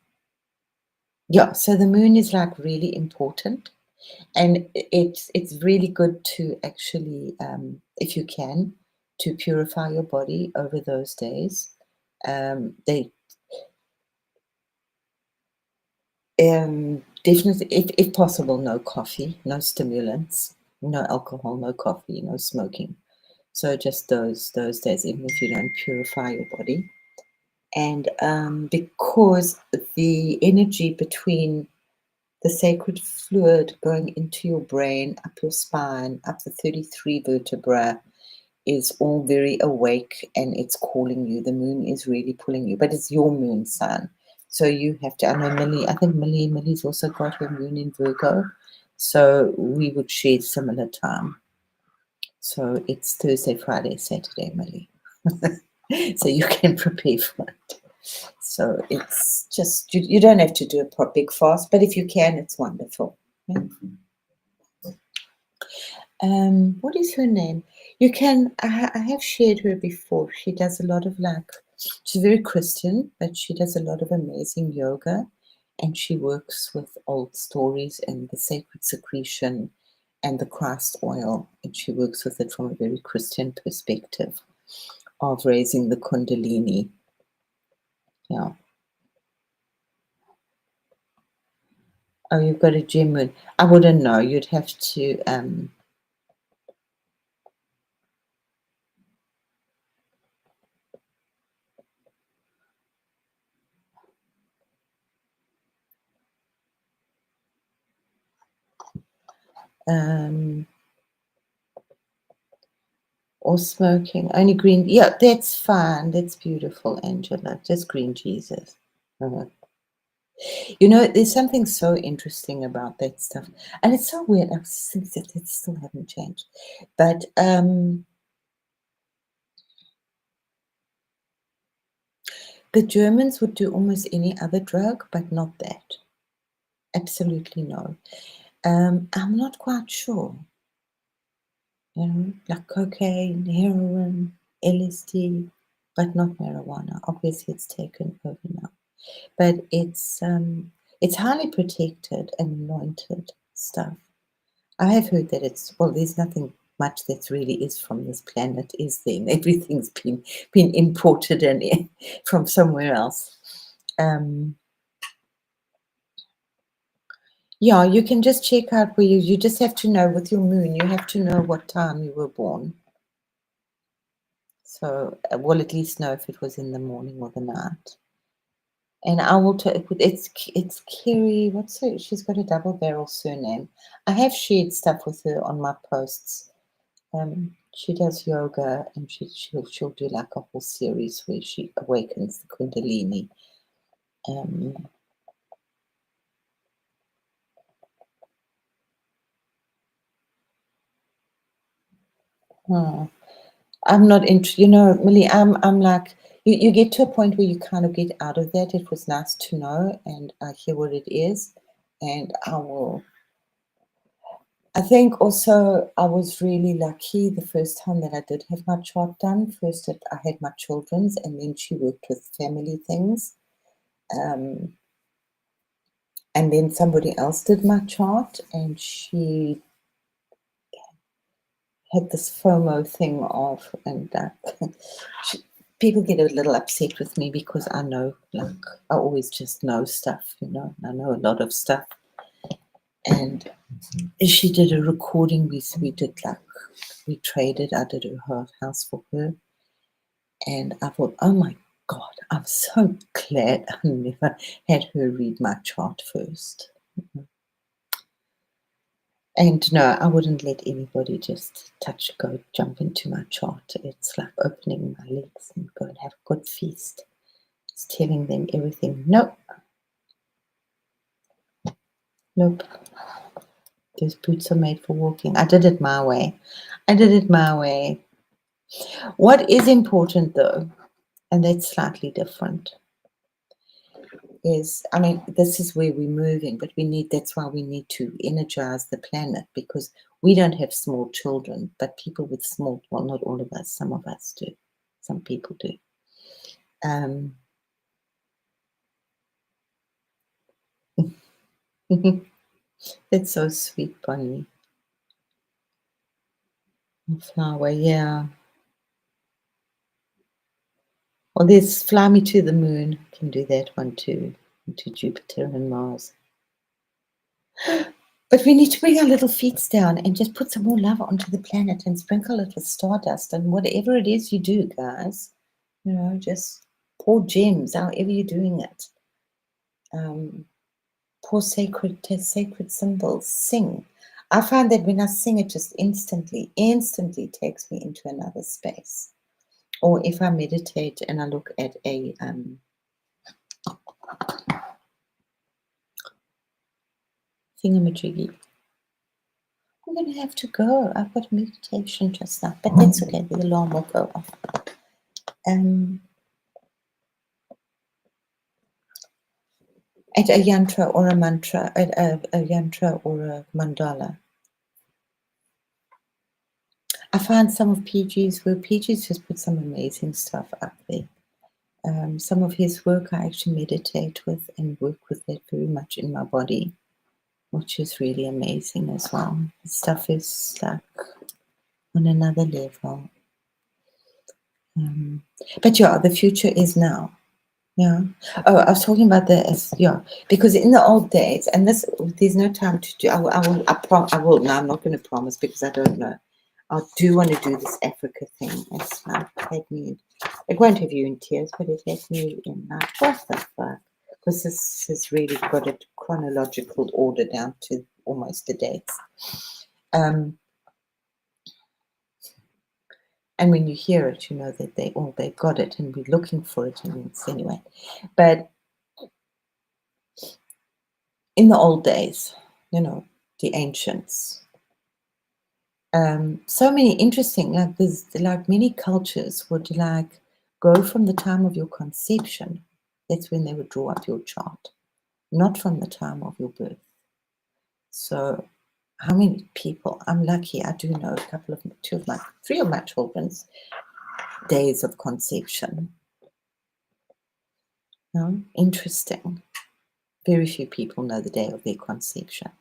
the moon is like really important, and it's really good to actually, if you can, to purify your body over those days. They definitely, if possible, no coffee, no stimulants, no alcohol, no coffee, no smoking. So just those days, even if you don't purify your body. And because the energy between the sacred fluid going into your brain, up your spine, up the 33 vertebrae, is all very awake and it's calling you. The moon is really pulling you, but it's your moon sign. So you have to, I know Millie's also got her moon in Virgo. So we would share similar time. So it's Thursday, Friday, Saturday, Millie. So you can prepare for it. So it's just, you don't have to do a big fast, but if you can, it's wonderful. Yeah. What is her name? You can, I have shared her before. She does a lot of she's very Christian, but she does a lot of amazing yoga. and she works with old stories and the sacred secretion and the Christ oil, and she works with it from a very Christian perspective of raising the Kundalini. Yeah. Oh, you've got a gem moon. I wouldn't know. You'd have to. Or smoking. Only green. Yeah, that's fine. That's beautiful, Angela. Just green Jesus. You know, there's something so interesting about that stuff. And it's so weird. I think that it still haven't changed. But the Germans would do almost any other drug, but not that. Absolutely no. I'm not quite sure. You know, like cocaine, heroin, LSD, but not marijuana. Obviously, it's taken over now. But it's highly protected and anointed stuff. I have heard that there's nothing much that really is from this planet, is there? Everything's been imported and from somewhere else. Yeah, you can just check out where you just have to know with your moon, you have to know what time you were born. So we'll at least know if it was in the morning or the night. And I will tell it's Kerry, she's got a double barrel surname. I have shared stuff with her on my posts. She does yoga and she'll do like a whole series where she awakens the Kundalini. I'm not interested, Millie, I'm like, you get to a point where you kind of get out of that. It was nice to know, and I hear what it is, and I think also I was really lucky the first time that I did have my chart done. First, I had my children's, and then she worked with family things. And then somebody else did my chart, and she had this FOMO thing of, and people get a little upset with me because I know, like, I always just know stuff, I know a lot of stuff. And she did a recording. We did we traded. I did her house for her, and I thought, oh my God, I'm so glad I never had her read my chart first. And no, I wouldn't let anybody just jump into my chart. It's like opening my legs and go and have a good feast. It's telling them everything. Nope. Nope. Those boots are made for walking. I did it my way. What is important though, and that's slightly different, is, this is where we're moving, but that's why we need to energize the planet, because we don't have small children, but people with well, not all of us, some of us do. Some people do. That's so sweet, Bonnie. Flower, yeah. Well, there's Fly Me to the Moon. Can do that one too, to Jupiter and Mars. But we need to bring our little feet down and just put some more love onto the planet and sprinkle it with stardust and whatever it is you do, guys. Just pour gems, however you're doing it. Pour sacred symbols. Sing. I find that when I sing, it just instantly takes me into another space. Or if I meditate and I look at a thingamajiggy. I'm going to have to go. I've got meditation just now, but that's okay. The alarm will go off. At a yantra or a mantra, at a yantra or a mandala. I find some of PG's just put some amazing stuff up there. Some of his work I actually meditate with and work with that very much in my body, which is really amazing as well. The stuff is like on another level. But yeah, the future is now. Yeah. Oh, I was talking about because in the old days, and there's no time to do. I will. No, I'm not going to promise because I don't know. I do want to do this Africa thing. It's like had me. It won't have you in tears, but it had me in like what the fuck? Because this has really got a chronological order down to almost the dates. And when you hear it, you know that they got it, and we're looking for it, and it's anyway. But in the old days, you know, the ancients, so many interesting, like there's like many cultures would like go from the time of your conception. That's when they would draw up your chart, not from the time of your birth. So how many people? I'm lucky. I do know three of my children's days of conception. No, interesting. Very few people know the day of their conception.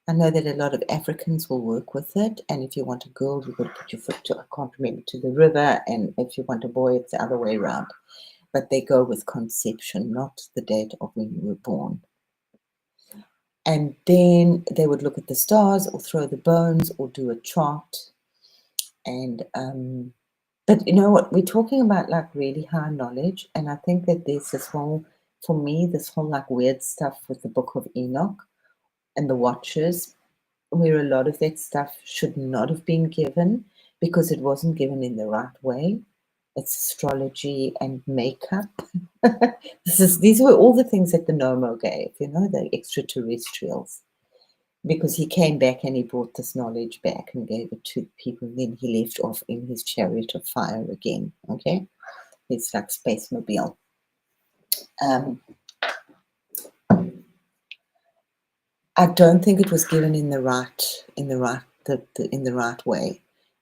I know that a lot of Africans will work with it, and if you want a girl, you've got to put your foot to, I can't remember, to the river, and if you want a boy, it's the other way around. But they go with conception, not the date of when you were born. And then they would look at the stars or throw the bones or do a chart. And but you know what, we're talking about like really high knowledge, and I think that there's this whole, for me, this whole like weird stuff with the Book of Enoch and the Watchers, where a lot of that stuff should not have been given because it wasn't given in the right way. It's astrology and makeup. These were all the things that the Nomo gave, you know, the extraterrestrials. Because he came back and he brought this knowledge back and gave it to people. Then he left off in his chariot of fire again. Okay, it's like Space Mobile. I don't think it was given in the right way,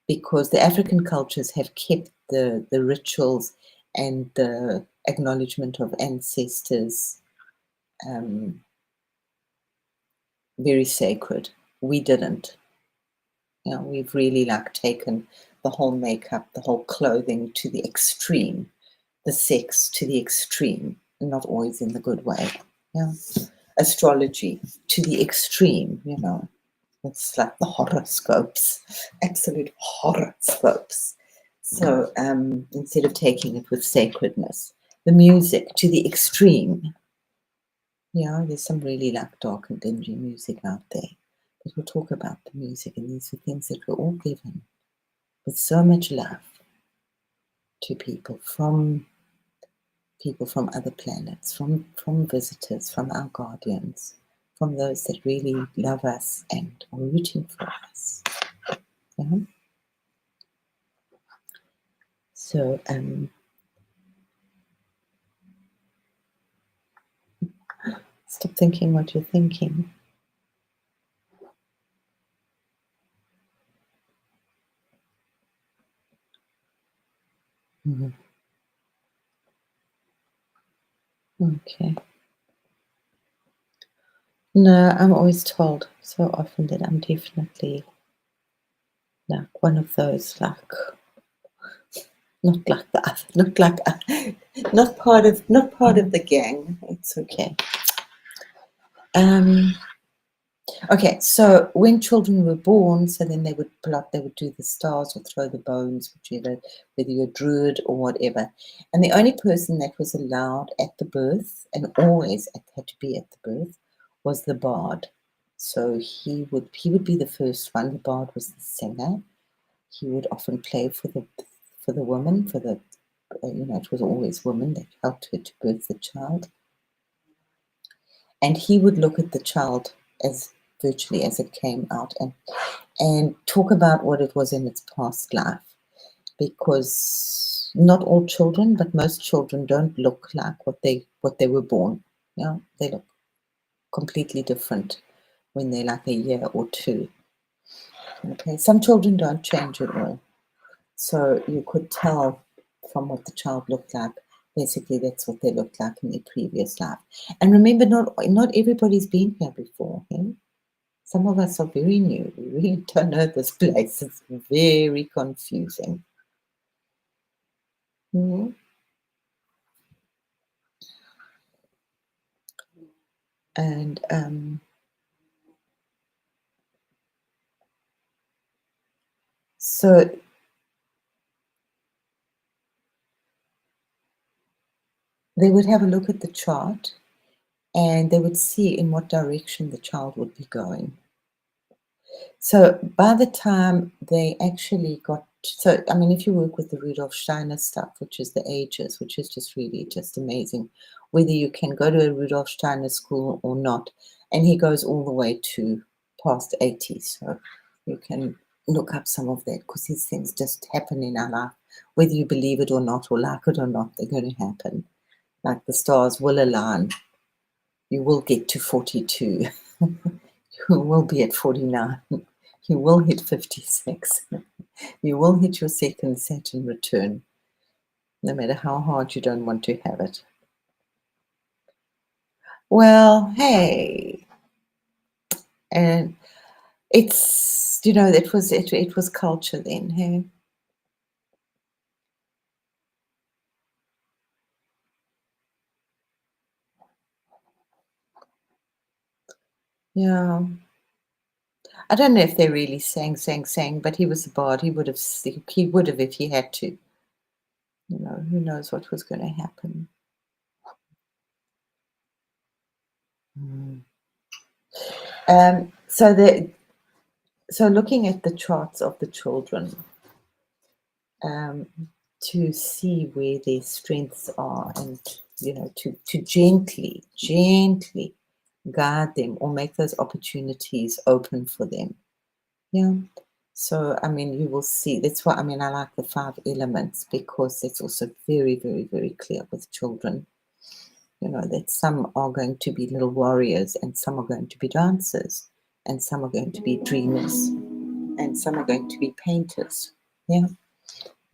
because the African cultures have kept the rituals and the acknowledgement of ancestors very sacred. We didn't. You know, we've really like taken the whole makeup, the whole clothing to the extreme, the sex to the extreme, not always in the good way. Yeah. Astrology to the extreme, you know. It's like the horoscopes, absolute horoscopes. So instead of taking it with sacredness, the music to the extreme. Yeah, there's some really like dark and dingy music out there. But we'll talk about the music, and these are things that were all given with so much love to people from other planets, from visitors, from our guardians, from those that really love us and are rooting for us. Yeah? So stop thinking what you're thinking. Okay. No, I'm always told so often that I'm definitely like one of those, like not like the other, not part of the gang. It's okay. Okay, so when children were born, so then they would do the stars or throw the bones, whichever, whether you're a druid or whatever. And the only person that was allowed at the birth, and always had to be at the birth, was the bard. So he would be the first one. The bard was the singer. He would often play for the woman, it was always women that helped her to birth the child. And he would look at the child as virtually as it came out and talk about what it was in its past life, because not all children, but most children don't look like what they were born. Yeah, they look completely different when they're like a year or two. Okay, some children don't change at all, so you could tell from what the child looked like Basically, that's what they looked like in their previous life. And remember, not everybody's been here before. Eh? Some of us are very new. We really don't know this place. It's very confusing. Mhm. And so they would have a look at the chart and they would see in what direction the child would be going. So by the time they actually got, so I mean, if you work with the Rudolf Steiner stuff, which is the ages, which is just really just amazing, whether you can go to a Rudolf Steiner school or not, and he goes all the way to past 80. So you can look up some of that because these things just happen in our life, whether you believe it or not, or like it or not, they're going to happen. Like the stars will align. You will get to 42. You will be at 49. You will hit 56. You will hit your second Saturn return, no matter how hard you don't want to have it. Well, hey, and it's, it was culture then, hey? Yeah. I don't know if they really sang, but he was a bard. He would have if he had to. Who knows what was going to happen. Mm. So looking at the charts of the children, um, to see where their strengths are, and to gently guide them or make those opportunities open for them. Yeah. So I mean, you will see. That's why I mean I like the 5 elements, because it's also very, very, very clear with children. That some are going to be little warriors, and some are going to be dancers, and some are going to be dreamers, and some are going to be painters. Yeah.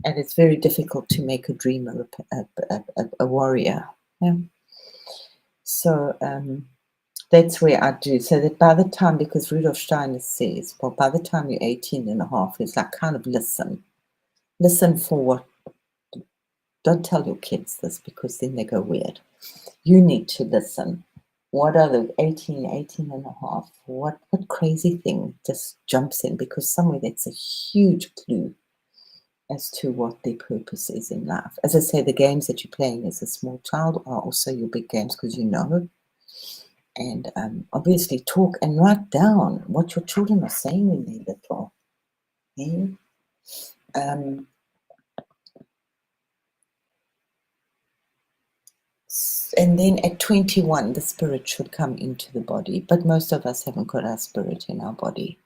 And it's very difficult to make a dreamer a warrior. Yeah. So that's where I do. So that by the time, because Rudolf Steiner says, well, by the time you're 18 and a half, it's like kind of listen. Listen for what, don't tell your kids this because then they go weird. You need to listen. What are the 18 and a half? What crazy thing just jumps in? Because somewhere that's a huge clue as to what their purpose is in life. As I say, the games that you're playing as a small child are also your big games, because and obviously talk and write down what your children are saying when they're little. Yeah? And then at 21, the spirit should come into the body, but most of us haven't got our spirit in our body.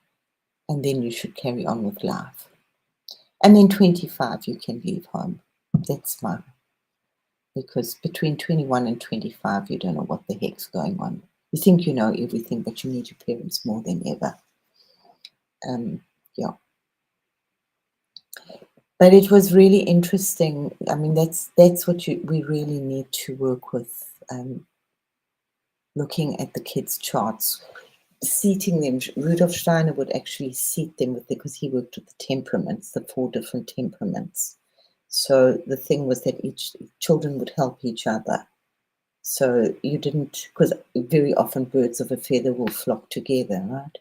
And then you should carry on with life. And then 25, you can leave home. That's fine. Because between 21 and 25, you don't know what the heck's going on. You think you know everything, but you need your parents more than ever. Yeah. But it was really interesting. I mean, that's what we really need to work with, looking at the kids' charts, seating them. Rudolf Steiner would actually seat them because he worked with the temperaments, the 4 different temperaments. So the thing was that each children would help each other. So you didn't, because very often birds of a feather will flock together, right?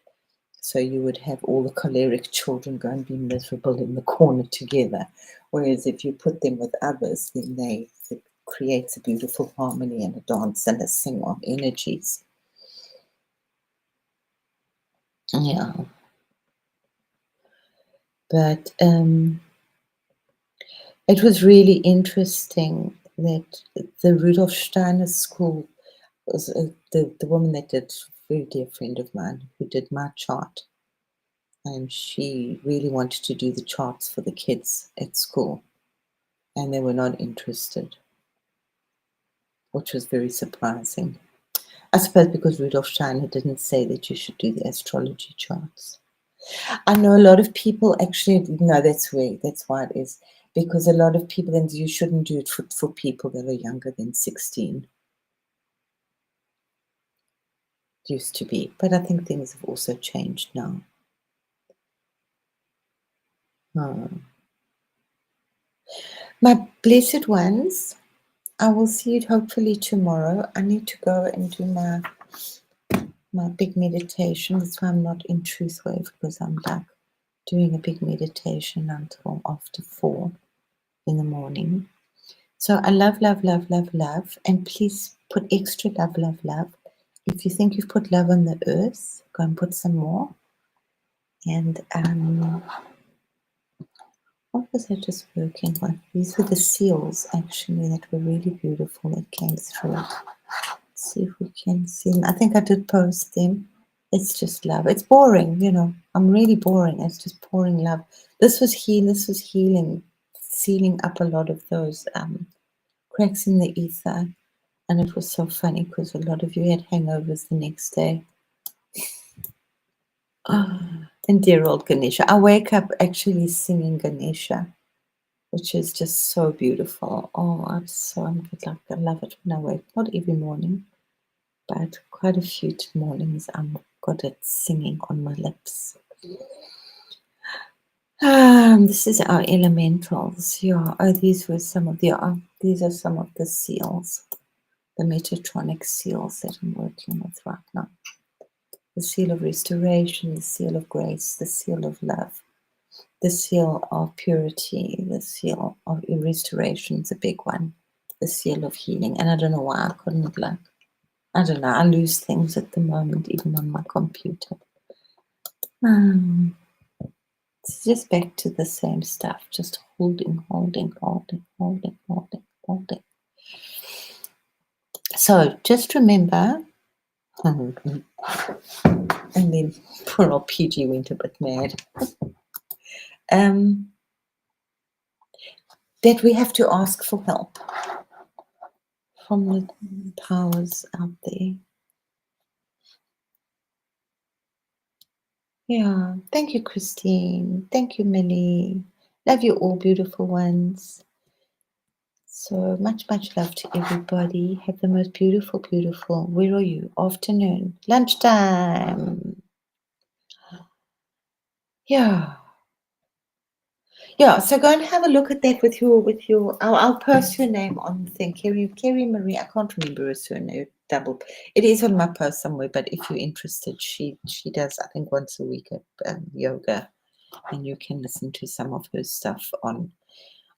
So you would have all the choleric children go and be miserable in the corner together. Whereas if you put them with others, then it creates a beautiful harmony and a dance and a sing of energies. Yeah. But it was really interesting that the Rudolf Steiner school was the woman that did, a very dear friend of mine who did my chart. And she really wanted to do the charts for the kids at school, and they were not interested, which was very surprising. I suppose because Rudolf Steiner didn't say that you should do the astrology charts. I know a lot of people actually, no, that's why it is. because a lot of people, and you shouldn't do it for people that are younger than 16. Used to be, but I think things have also changed now. My blessed ones, I will see you hopefully tomorrow. I need to go and do my big meditation. That's why I'm not in Truth Wave, because I'm like doing a big meditation until after 4 in the morning. So I love, love, love, love, love. And please put extra love, love, love. If you think you've put love on the earth, go and put some more. And what was I just working with? These were the seals, actually, that were really beautiful that came through. Let's see if we can see them. I think I did post them. It's just love. It's boring, you know. I'm really boring. It's just pouring love. This was healing, sealing up a lot of those cracks in the ether. And it was so funny because a lot of you had hangovers the next day. And dear old Ganesha. I wake up actually singing Ganesha, which is just so beautiful. Oh, I'm like, I love it when I wake. Not every morning, but quite a few mornings I'm got it singing on my lips. This is our elementals. Yeah. Oh, these are some of the seals, the Metatronic seals that I'm working with right now. The seal of restoration, the seal of grace, the seal of love, the seal of purity, the seal of restoration is a big one, the seal of healing. And I don't know why I couldn't I don't know, I lose things at the moment, even on my computer. It's just back to the same stuff, just holding. So just remember, and then poor old PG went a bit mad, that we have to ask for help from the powers out there. Yeah, thank you, Christine. Thank you, Millie. Love you all, beautiful ones. So much, much love to everybody. Have the most beautiful, beautiful, where are you? Afternoon, lunchtime. Yeah. Yeah, so go and have a look at that with your I'll post her name on the thing. Kerry Marie, I can't remember her surname. It is on my post somewhere, but if you're interested, she does, I think, once a week at yoga, and you can listen to some of her stuff on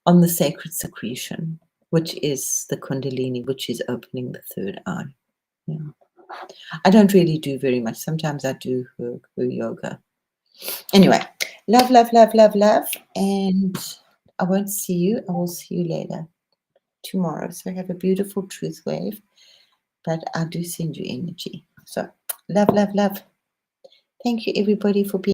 the sacred secretion, which is the Kundalini, which is opening the third eye. Yeah. I don't really do very much. Sometimes I do her yoga. Anyway, love, love, love, love, love. And I won't see you. I will see you later tomorrow. So have a beautiful truth wave. But I do send you energy. So love, love, love. Thank you, everybody, for being